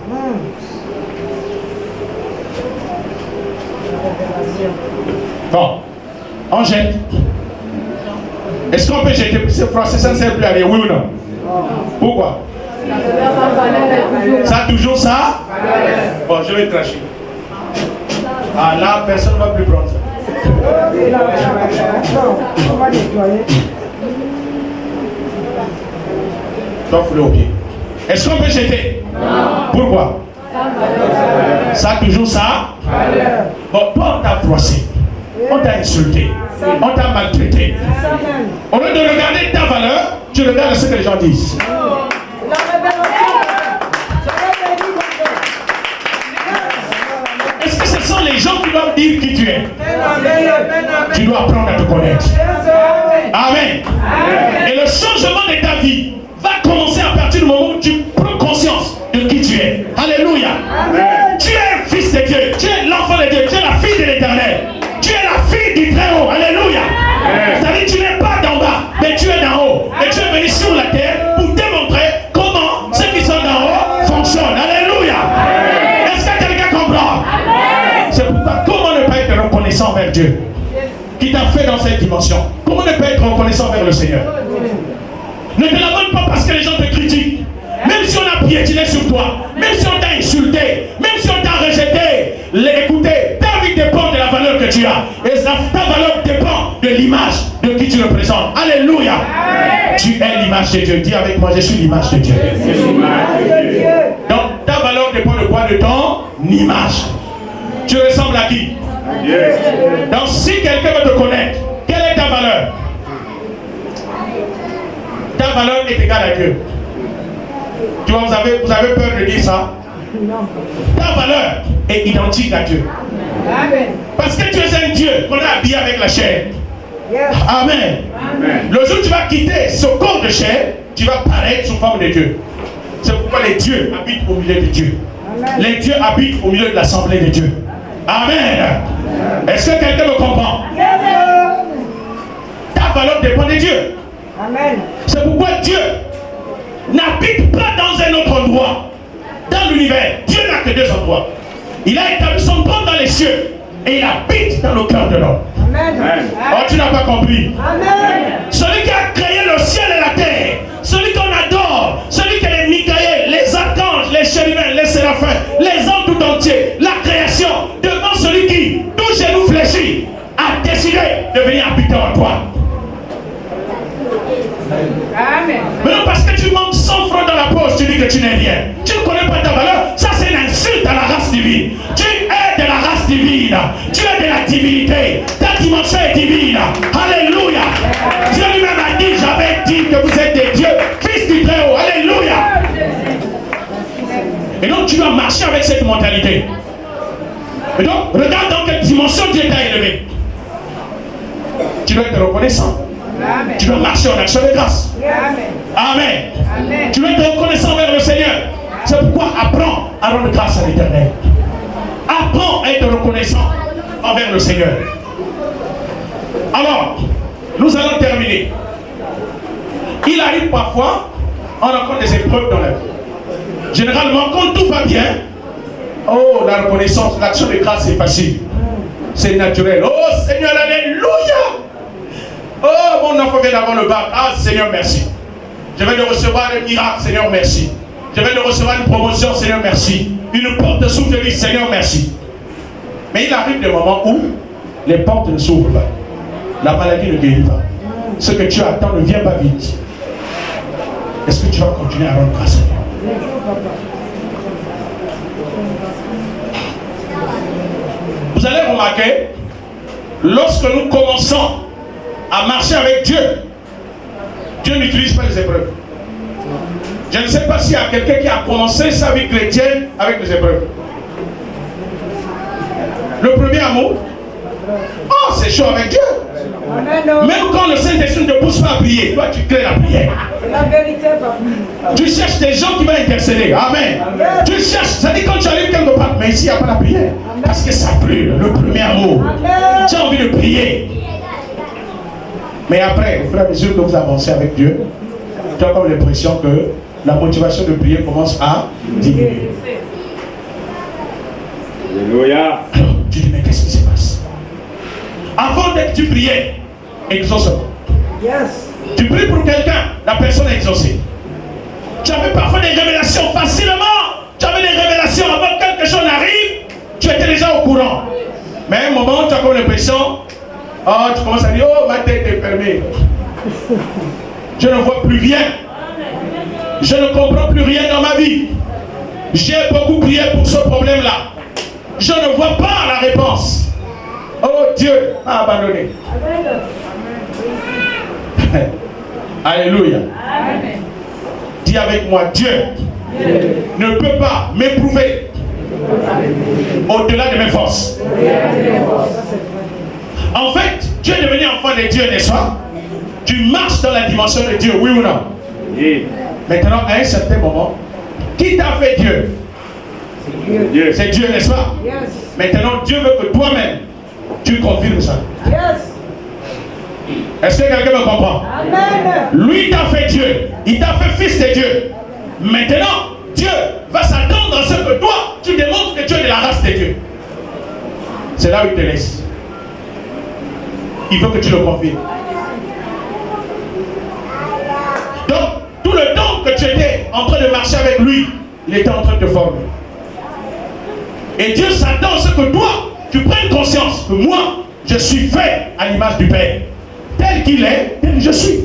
Bon. On jette. Est-ce qu'on peut jeter? C'est froissé, ça ne sert plus à rien, oui ou non? Pourquoi? Ça a toujours ça? Bon, je vais cracher. Ah là, personne ne va plus prendre ça. On va nettoyer. T'offre-le au pied. Est-ce qu'on peut jeter? Non. Pourquoi? Ça a toujours ça? Bon, toi on t'a froissé. On t'a insulté. On t'a maltraité. Au lieu de regarder ta valeur, tu regardes ce que les gens disent. Est-ce que ce sont les gens qui doivent dire qui tu es? Tu dois apprendre à te connaître. Amen. Et le changement de ta vie va commencer à partir du moment où tu prends conscience de qui tu es. Alléluia. Tu es un fils de Dieu. Tu es l'enfant de Dieu. Tu es la fille de l'Éternel. Tu es la fille du Très-Haut. Alléluia. C'est-à-dire que tu n'es pas d'en bas, mais tu es d'en haut. Et tu es venu sur la terre pour démontrer comment ceux qui sont d'en haut fonctionnent. Alléluia. Est-ce que quelqu'un comprend? C'est pourquoi comment ne pas être reconnaissant envers Dieu qui t'a fait dans cette dimension? Comment ne pas être reconnaissant envers le Seigneur? Ne te l'abonne pas parce que les gens te critiquent. Même si on a piétiné sur toi, même si on t'a insulté, même si on t'a rejeté, écoutez, ta vie dépend de la valeur que tu as. Et ta valeur dépend de l'image de qui tu représentes. Alléluia. Tu es l'image de Dieu. Dis avec moi, je suis l'image de Dieu. Donc ta valeur dépend de quoi? De ton image. Tu ressembles à qui? Donc si quelqu'un veut te connaître, quelle est ta valeur? Ta valeur est égale à Dieu. Tu vois, vous avez peur de dire ça? Non. Ta valeur est identique à Dieu. Amen. Parce que tu es un Dieu qu'on a habillé avec la chair. Yes. Amen. Amen. Le jour où tu vas quitter ce corps de chair, tu vas paraître sous forme de Dieu. C'est pourquoi les dieux habitent au milieu de Dieu. Amen. Les dieux habitent au milieu de l'assemblée de Dieu. Amen. Est-ce que quelqu'un me comprend? Yes. Ta valeur dépend de Dieu. Amen. C'est pourquoi Dieu n'habite pas dans un autre endroit. Dans l'univers, Dieu n'a que deux endroits. Il a établi son trône dans les cieux et il habite dans le cœur de l'homme. Amen. Oh, tu n'as pas compris. Amen. Celui qui a créé le ciel et la terre, celui qu'on adore, celui qui est les Michaël, les archanges, les chérubins, les séraphins, les anges tout entiers, la création, devant celui qui, tout genou fléchi, toi. Amen. Mais non, parce que tu manques 100 francs dans la poche, tu dis que tu n'es rien. Tu ne connais pas ta valeur. Ça, c'est une insulte à la race divine. Tu es de la race divine. Tu es de la divinité. Ta dimension est divine. Alléluia. Dieu lui-même a dit, j'avais dit que vous êtes des dieux, fils du Très-Haut. Alléluia. Et donc, tu dois marcher avec cette mentalité. Et donc, regarde dans quelle dimension Dieu t'a élevé. Tu dois être reconnaissant. Amen. Tu dois marcher en action de grâce. Amen. Amen. Amen. Tu dois être reconnaissant envers le Seigneur. C'est pourquoi apprends à rendre grâce à l'Éternel. Apprends à être reconnaissant envers le Seigneur. Alors, nous allons terminer. Il arrive parfois, on rencontre des épreuves dans la vie. Généralement, quand tout va bien, oh, la reconnaissance, l'action de grâce, c'est facile. C'est naturel. Oh Seigneur, alléluia. Oh, mon enfant vient d'avoir le bac. Ah, Seigneur, merci. Je vais de recevoir un miracle, Seigneur, merci. Je vais de recevoir une promotion, Seigneur, merci. Une porte s'ouvre, je dis, Seigneur, merci. Mais il arrive des moments où les portes ne s'ouvrent pas. La maladie ne guérit pas. Ce que tu attends ne vient pas vite. Est-ce que tu vas continuer à rendre grâce à Dieu? Vous allez remarquer, lorsque nous commençons à marcher avec Dieu, Dieu n'utilise pas les épreuves. Je ne sais pas s'il y a quelqu'un qui a commencé sa vie chrétienne avec les épreuves. Le premier amour, oh, c'est chaud avec Dieu. Amen. Même quand le Saint-Esprit ne te pousse pas à prier, toi tu crées la prière. La vérité, papa. Tu cherches des gens qui vont intercéder. Amen. Tu cherches, ça dit quand tu arrives quelque part, mais ici il n'y a pas la prière. Parce que ça brûle, le premier amour. Amen. Tu as envie de prier. Mais après, au fur et à mesure que vous avancez avec Dieu, tu as comme l'impression que la motivation de prier commence à diminuer. Alléluia. Alors, tu dis, mais qu'est-ce qui se passe? Avant d'être tu priais, exauce-moi. Yes. Tu pries pour quelqu'un, la personne est exaucée. Tu avais parfois des révélations facilement. Tu avais des révélations avant que quelque chose n'arrive. Tu étais déjà au courant. Mais à un moment, tu as comme l'impression, oh, tu commences à dire, oh, ma tête est fermée. Je ne vois plus rien. Je ne comprends plus rien dans ma vie. J'ai beaucoup prié pour ce problème-là. Je ne vois pas la réponse. Oh, Dieu m'a abandonné. Alléluia. Amen. Dis avec moi, Dieu ne peut pas m'éprouver au-delà de mes forces. En fait, tu es devenu enfant de Dieu, n'est-ce pas? Tu marches dans la dimension de Dieu, oui ou non? Oui. Maintenant, à un certain moment, qui t'a fait Dieu? Dieu. C'est Dieu, n'est-ce pas? Yes. Maintenant, Dieu veut que toi-même, tu confirmes ça. Yes. Est-ce que quelqu'un me comprend? Amen. Lui t'a fait Dieu. Il t'a fait fils de Dieu. Maintenant, Dieu va s'attendre à ce que toi, tu démontres que tu es de la race de Dieu. C'est là où il te laisse. Il veut que tu le confirmes. Donc, tout le temps que tu étais en train de marcher avec lui, il était en train de te former. Et Dieu s'attend à ce que toi, tu prennes conscience que moi, je suis fait à l'image du Père. Tel qu'il est, tel que je suis.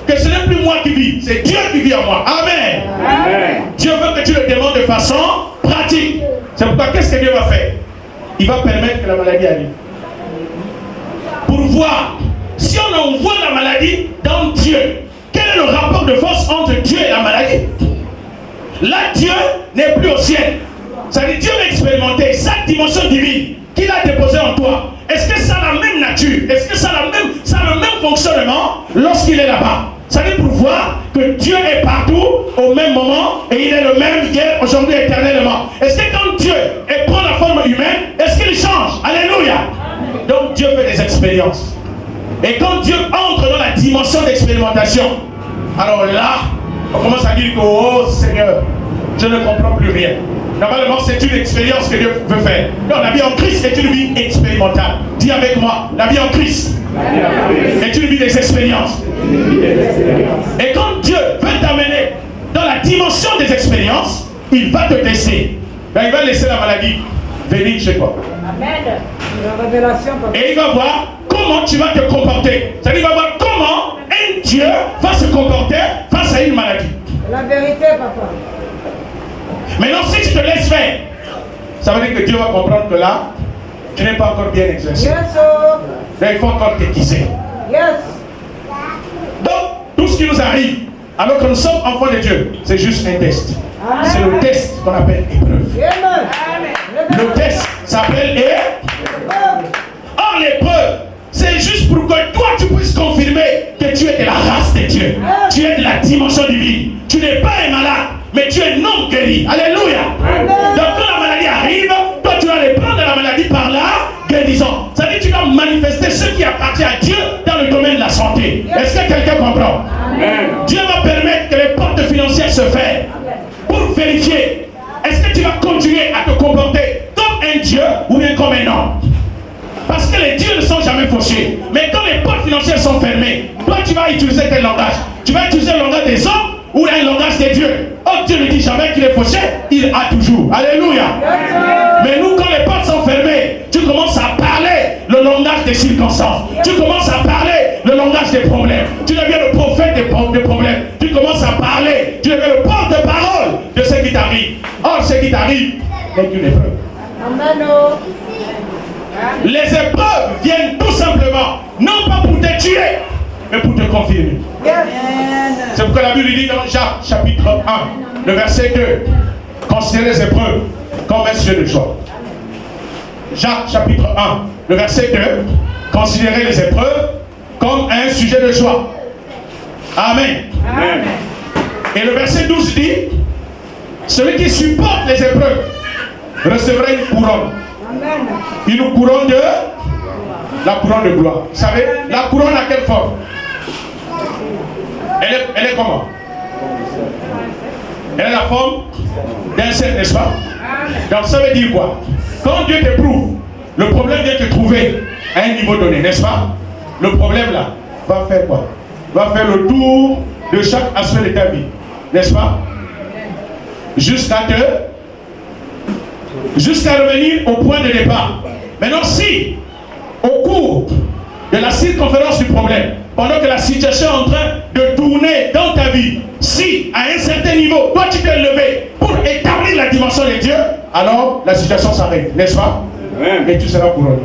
Que ce n'est plus moi qui vis, c'est Dieu qui vit en moi. Amen. Amen. Dieu veut que tu le demandes de façon pratique. C'est pourquoi qu'est-ce que Dieu va faire? Il va permettre que la maladie arrive. Pour voir, si on envoie la maladie dans Dieu, quel est le rapport de force entre Dieu et la maladie? Là, Dieu n'est plus au ciel. C'est-à-dire Dieu va expérimenter sa dimension divine qu'il a déposée en toi. Est-ce que ça a la même nature? Est-ce que ça a le même fonctionnement lorsqu'il est là-bas? C'est-à-dire pour voir que Dieu est partout au même moment et il est le même hier, aujourd'hui, éternellement. Est-ce que quand Dieu prend la forme humaine, est-ce qu'il change? Alléluia. Donc Dieu fait des expériences. Et quand Dieu entre dans la dimension d'expérimentation, alors là, on commence à dire que, oh Seigneur, je ne comprends plus rien. Normalement, c'est une expérience que Dieu veut faire. Non, la vie en Christ est une vie expérimentale. Dis avec moi, la vie en Christ est une vie des expériences. Et quand Dieu veut t'amener dans la dimension des expériences, il va te tester. Ben, il va laisser la maladie venir chez toi. Amen. La révélation, papa. Et il va voir comment comment tu vas te comporter. C'est-à-dire, il va voir comment un Dieu va se comporter face à une maladie. La vérité, papa. Maintenant, si tu te laisses faire, ça veut dire que Dieu va comprendre que là, tu n'es pas encore bien exercé. Yes, oh. Là, il faut encore t'aiguiser. Yes. Donc, tout ce qui nous arrive, alors que nous sommes enfants de Dieu, c'est juste un test. C'est le test qu'on appelle épreuve. Amen. Le test s'appelle épreuve. Or, l'épreuve, c'est juste pour que toi, tu puisses confirmer que tu es de la race de Dieu. Tu es de la dimension divine. Tu n'es pas un malade, mais tu es un homme guéri. Alléluia. Donc, quand la maladie arrive, toi, tu vas aller prendre la maladie par la guérison. Ça veut dire que tu dois manifester ce qui appartient à Dieu dans le domaine de la santé. Est-ce que quelqu'un comprend? Amen. Dieu va permettre que les portes financières se fassent pour vérifier. Est-ce que tu vas continuer à te comporter comme un Dieu ou bien comme un homme? Parce que les dieux ne sont jamais fauchés. Mais quand les portes financières sont fermées, toi tu vas utiliser quel langage? Tu vas utiliser le langage des hommes ou un langage des dieux? Oh, Dieu ne dit jamais qu'il est fauché, il a toujours. Alléluia. Mais nous, quand les portes sont fermées, tu commences à parler le langage des circonstances. Tu commences à parler le langage des problèmes. Tu deviens le prophète des problèmes. Tu commences à parler. Tu deviens le porte-parole de ce qui t'arrive. Or, ce qui t'arrive est une épreuve. Amen. Les épreuves viennent tout simplement, non pas pour te tuer, mais pour te confirmer. Yes. C'est pourquoi la Bible dit dans Jacques chapitre 1, le verset 2, considérez les épreuves comme un sujet de joie. Jacques chapitre 1, le verset 2, considérez les épreuves comme un sujet de joie. Amen. Amen. Et le verset 12 dit, celui qui supporte les épreuves recevra une couronne. Amen. Une couronne de la couronne de gloire. Vous savez, la couronne a quelle forme? Elle est comment? Elle a la forme d'un cercle, n'est-ce pas? Donc ça veut dire quoi? Quand Dieu t'éprouve, le problème vient te trouver à un niveau donné, n'est-ce pas? Le problème là va faire quoi? Va faire le tour de chaque aspect de ta vie, n'est-ce pas? Jusqu'à revenir au point de départ. Maintenant, si au cours de la circonférence du problème, pendant que la situation est en train de tourner dans ta vie, si à un certain niveau, toi tu t'es levé pour établir la dimension de Dieu, alors la situation s'arrête, n'est-ce pas? Amen. Et tu seras couronné.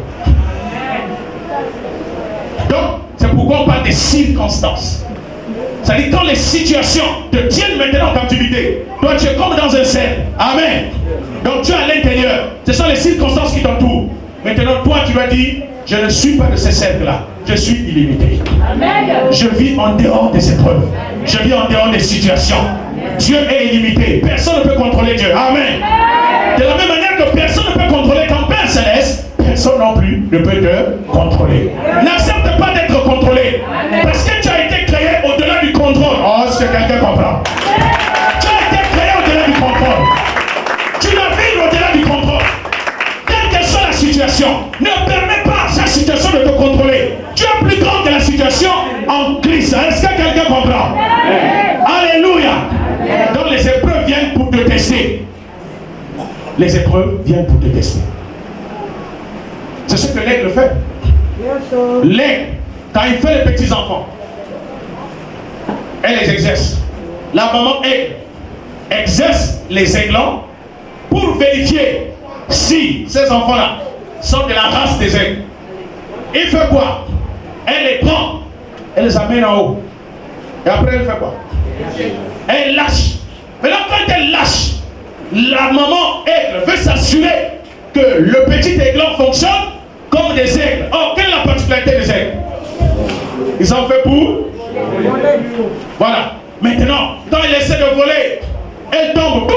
Donc, c'est pourquoi on parle des circonstances. C'est-à-dire quand les situations te tiennent maintenant en captivité, toi tu es comme dans un cercle. Amen. Donc tu es à l'intérieur. Ce sont les circonstances qui t'entourent. Maintenant toi tu vas dire, je ne suis pas de ces cercles-là. Je suis illimité. Amen. Je vis en dehors des épreuves. Je vis en dehors des situations. Dieu est illimité. Personne ne peut contrôler Dieu. Amen. De la même manière que personne ne peut contrôler ton Père Céleste, personne non plus ne peut te contrôler. N'accepte pas d'être contrôlé. Parce que tu as été créé au-delà du contrôle. Oh, est-ce que quelqu'un comprend? Tu as été créé au-delà du contrôle. Tu dois vivre au-delà du contrôle. Quelle que soit la situation, ne permets pas à cette situation de te contrôler. Tu es plus grand que la situation en Christ. Est-ce que quelqu'un comprend? Alléluia. Donc les épreuves viennent pour te tester. Les épreuves viennent pour te tester. C'est ce que l'aigle fait. L'aigle, quand il fait les petits enfants, elle les exerce. La maman aigle exerce les aiglons pour vérifier si ces enfants-là sont de la race des aigles. Il fait quoi? Elle les prend, elle les amène en haut. Et après elle fait quoi? Elle lâche. Maintenant quand elle lâche, la maman aigle veut s'assurer que le petit aiglon fonctionne comme des aigles. Or, quelle est la particularité des aigles? Ils sont faits pour... Voilà. Maintenant, quand elle essaie de voler, elle tombe. Boum.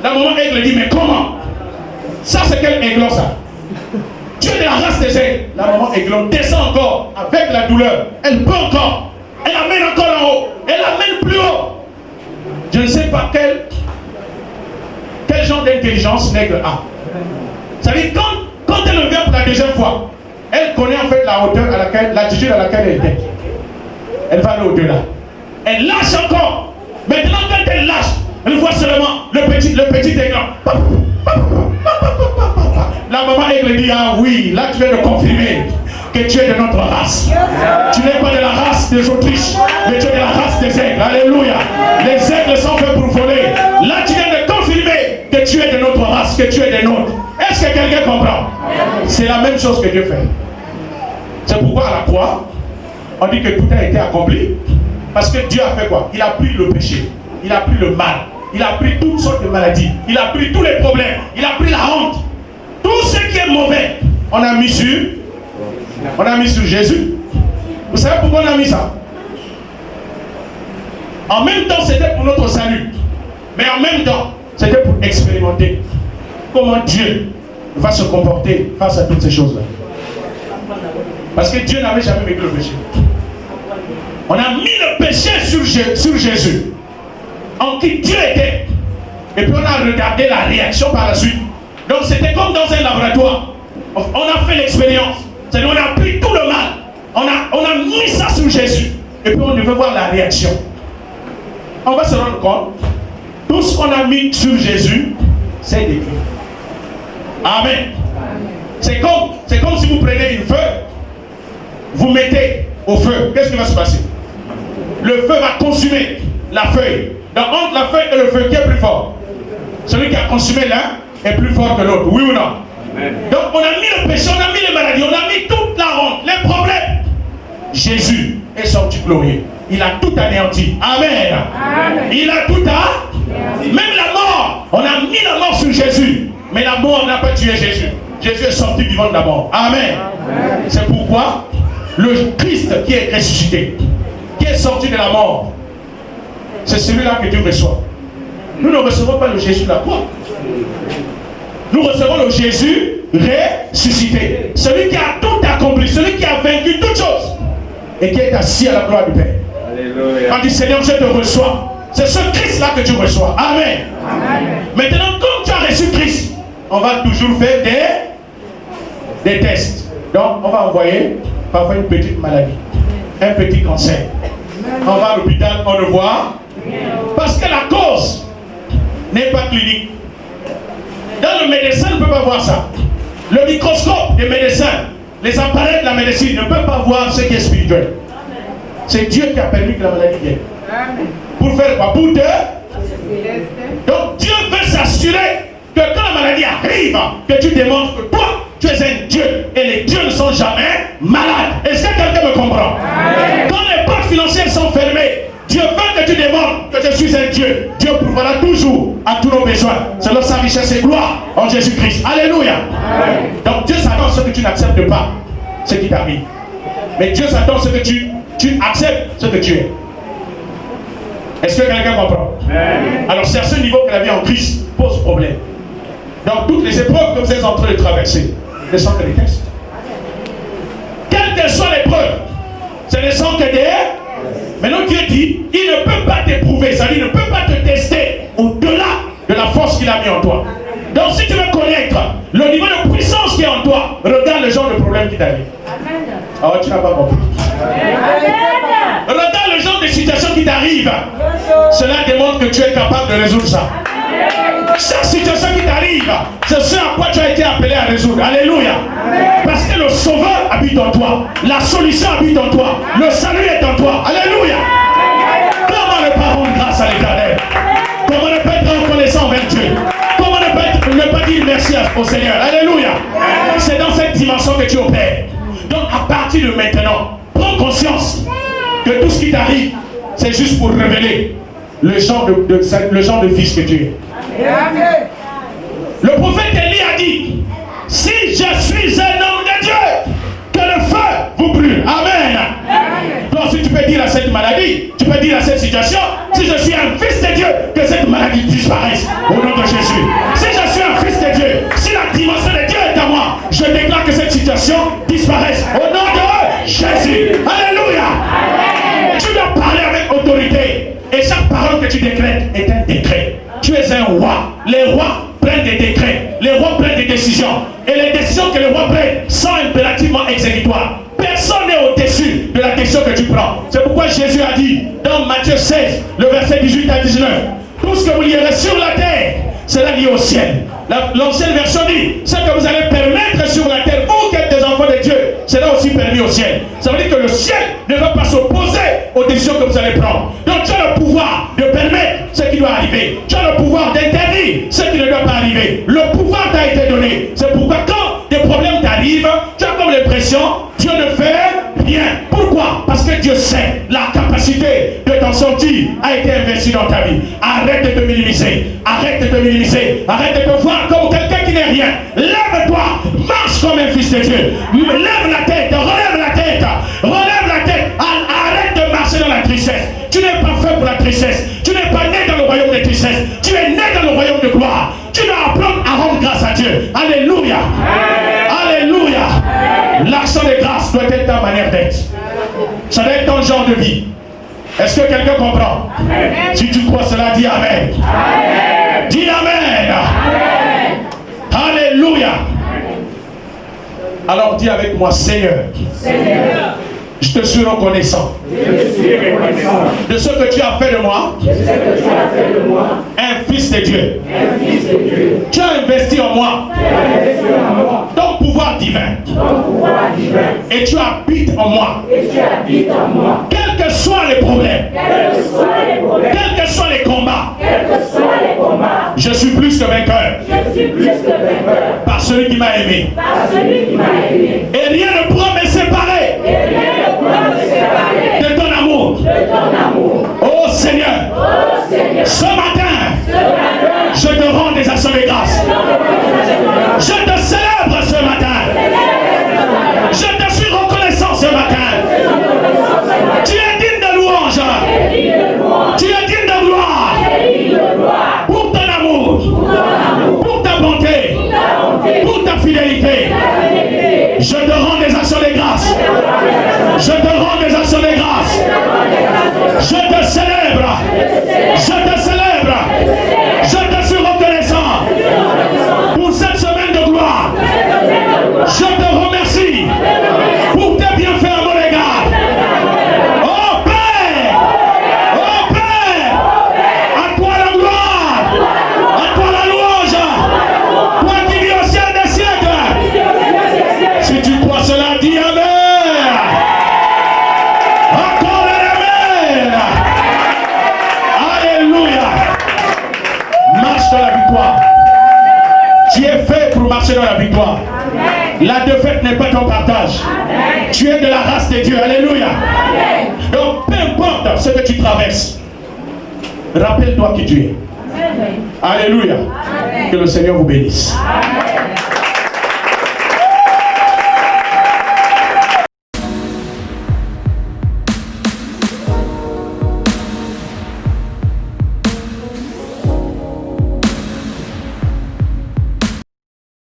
La maman aigle dit, mais comment? Ça, c'est quel aiglon ça? Tu es de la race des aigles. La maman aiglon descend encore avec la douleur. Elle peut encore. Elle amène encore en haut. Elle amène plus haut. Je ne sais pas quel genre d'intelligence l'aigle a. Ça veut dire quand elle revient pour la deuxième fois, elle connaît en fait la hauteur à laquelle, l'altitude à laquelle elle était. Elle va aller au-delà. Elle lâche encore. Maintenant quand elle lâche, elle voit seulement le petit aiglon. La maman aigle dit, ah oui, là tu viens de confirmer que tu es de notre race. Tu n'es pas de la race des Autriches, mais tu es de la race des aigles. Alléluia. Les aigles sont faits pour voler. Là, tu viens de confirmer que tu es de notre race, que tu es des nôtres. Est-ce que quelqu'un comprend? C'est la même chose que Dieu fait. C'est pourquoi à la croix, on dit que tout a été accompli. Parce que Dieu a fait quoi? Il a pris le péché, il a pris le mal, il a pris toutes sortes de maladies, il a pris tous les problèmes, il a pris la honte. Tout ce qui est mauvais, on a mis sur Jésus. Vous savez pourquoi on a mis ça? En même temps, c'était pour notre salut. Mais en même temps, c'était pour expérimenter comment Dieu va se comporter face à toutes ces choses-là. Parce que Dieu n'avait jamais vécu le péché. On a mis le péché sur Jésus, en qui Dieu était. Et puis on a regardé la réaction par la suite. Donc c'était comme dans un laboratoire. On a fait l'expérience. C'est-à-dire on a pris tout le mal. On a mis ça sur Jésus. Et puis on devait voir la réaction. On va se rendre compte. Tout ce qu'on a mis sur Jésus, c'est détruit. Amen. C'est comme si vous prenez une feuille, vous mettez au feu. Qu'est-ce qui va se passer? Le feu va consumer la feuille. Donc entre la feuille et le feu, qui est plus fort? Celui qui a consumé l'un est plus fort que l'autre. Oui ou non? Amen. Donc on a mis le péché, on a mis les maladies, on a mis toute la honte, les problèmes. Jésus est sorti glorieux. Il a tout anéanti. Amen. Amen. Il a tout anéanti. Même la mort, on a mis la mort sur Jésus. Mais la mort n'a pas tué Jésus. Jésus est sorti vivant de la mort. Amen. Amen. C'est pourquoi le Christ qui est ressuscité, qui est sorti de la mort, c'est celui-là que Dieu reçoit. Nous ne recevons pas le Jésus de la croix. Nous recevons le Jésus ressuscité. Celui qui a tout accompli, celui qui a vaincu toutes choses et qui est assis à la gloire du Père. Alléluia. Quand il dit Seigneur, je te reçois. C'est ce Christ-là que tu reçois. Amen. Amen. Maintenant, comme tu as reçu Christ, on va toujours faire des tests. Donc, on va envoyer parfois une petite maladie, un petit cancer. On va à l'hôpital, on le voit. Parce que la cause n'est pas clinique. Dans le médecin ne peut pas voir ça. Le microscope des médecins, les appareils de la médecine ne peuvent pas voir ce qui est spirituel. C'est Dieu qui a permis que la maladie vienne. Pour faire quoi? Pour te. Donc Dieu veut s'assurer que quand la maladie arrive, que tu démontres que toi, tu es un Dieu. Et les dieux ne sont jamais malades. Est-ce que quelqu'un me comprend? Quand les portes financières sont fermées, Dieu veut que tu démontres que je suis un Dieu. Dieu pourvoira toujours à tous nos besoins. Selon sa richesse et gloire en Jésus-Christ. Alléluia. Donc Dieu s'attend à ce que tu n'acceptes pas ce qui t'arrive. Mais Dieu s'attend à ce que tu acceptes ce que tu es. Est-ce que quelqu'un comprend? Alors c'est à ce niveau que la vie en Christ pose problème. Donc toutes les épreuves que vous êtes en train de traverser ne sont que des tests. Quelles que soient les preuves, ce ne sont que des... Maintenant Dieu dit, il ne peut pas t'éprouver, c'est-à-dire il ne peut pas te tester au-delà de la force qu'il a mis en toi. Donc si tu veux connaître le niveau de puissance qui est en toi, regarde le genre de problème qui t'arrive. Alors tu n'as pas compris. Regarde le genre de situation qui t'arrive. Cela démontre que tu es capable de résoudre ça. Chaque situation qui t'arrive, c'est ce à quoi tu as été appelé à résoudre. Alléluia. Parce que le sauveur habite en toi. La solution habite en toi. Le salut est en toi. Alléluia. Comment ne pas rendre grâce à l'Éternel? Comment ne pas être reconnaissant envers Dieu? Comment ne pas dire merci au Seigneur? Alléluia. C'est dans cette dimension que tu opères. Donc à partir de maintenant, prends conscience que tout ce qui t'arrive, c'est juste pour révéler le genre de fils que tu es. Amen. Le prophète Élie a dit, si je suis un homme de Dieu, que le feu vous brûle. Amen. Amen. Donc si tu peux dire à cette maladie, tu peux dire à cette situation, si je suis un fils de Dieu, que cette maladie disparaisse au nom de Jésus. Si je suis un fils de Dieu, si la dimension de Dieu est à moi, je déclare que cette situation disparaisse au nom de Jésus. Alléluia. Amen. Tu dois parler avec autorité. Et chaque parole que tu décrètes est un décret. Tu es un roi. Les rois prennent des décrets. Les rois prennent des décisions. Et les décisions que les rois prennent sont impérativement exécutoires. Personne n'est au-dessus de la décision que tu prends. C'est pourquoi Jésus a dit dans Matthieu 16, le verset 18 à 19, tout ce que vous lierez sur la terre, c'est lié au ciel. L'ancienne version dit, ce que vous allez permettre sur la terre, vous qui êtes des enfants de Dieu, cela aussi permis conscient, Dieu ne fait rien. Pourquoi? Parce que Dieu sait la capacité de t'en sortir a été investie dans ta vie. Arrête de te minimiser. Arrête de te minimiser. Arrête de te voir comme quelqu'un qui n'est rien. Lève-toi. Marche comme un fils de Dieu. Lève la tête. Relève la tête. Relève la tête. Arrête de marcher dans la tristesse. Tu n'es pas fait pour la tristesse. Tu n'es pas né dans le royaume de tristesse. Tu es né dans le royaume de gloire. Tu dois apprendre à rendre grâce à Dieu. Alléluia. Alléluia. L'action de grâce doit être ta manière d'être. Ça doit être ton genre de vie. Est-ce que quelqu'un comprend? Amen. Si tu crois cela, dis Amen. Amen. Dis Amen. Amen. Alléluia. Alors dis avec moi, Seigneur. Seigneur. Je te suis reconnaissant de ce que tu as fait de moi, un fils de Dieu. Tu as investi en moi ton pouvoir divin et tu habites en moi. Quels que soient les problèmes, quels que soient les combats, je suis plus que vainqueur par celui qui m'a aimé. Et rien ne pourra me séparer de ton amour. Oh Seigneur, ce matin, je te rends des actions de grâce. Je te célèbre ce matin. Je te suis reconnaissant ce matin. Tu es digne de louange. Tu es digne de gloire. Pour ton amour, pour ta bonté, pour ta fidélité. Je te rends des actions de grâce. Je te rends des actions de grâce. Je te célèbre. Je te célèbre. Je te suis reconnaissant pour cette semaine de gloire. Je te remercie pour tes bienfaits à mon égard. Oh Père! Oh Père! À toi la gloire! À toi la louange! Toi qui vis au ciel des siècles! Si tu crois cela, dis Amen! Encore Amen! Alléluia! Marche dans la victoire. Tu es fait pour marcher dans la victoire. La défaite n'est pas ton partage. Amen. Tu es de la race de Dieu. Alléluia. Amen. Donc, peu importe ce que tu traverses, rappelle-toi qui tu es. Amen. Alléluia. Amen. Que le Seigneur vous bénisse. Amen.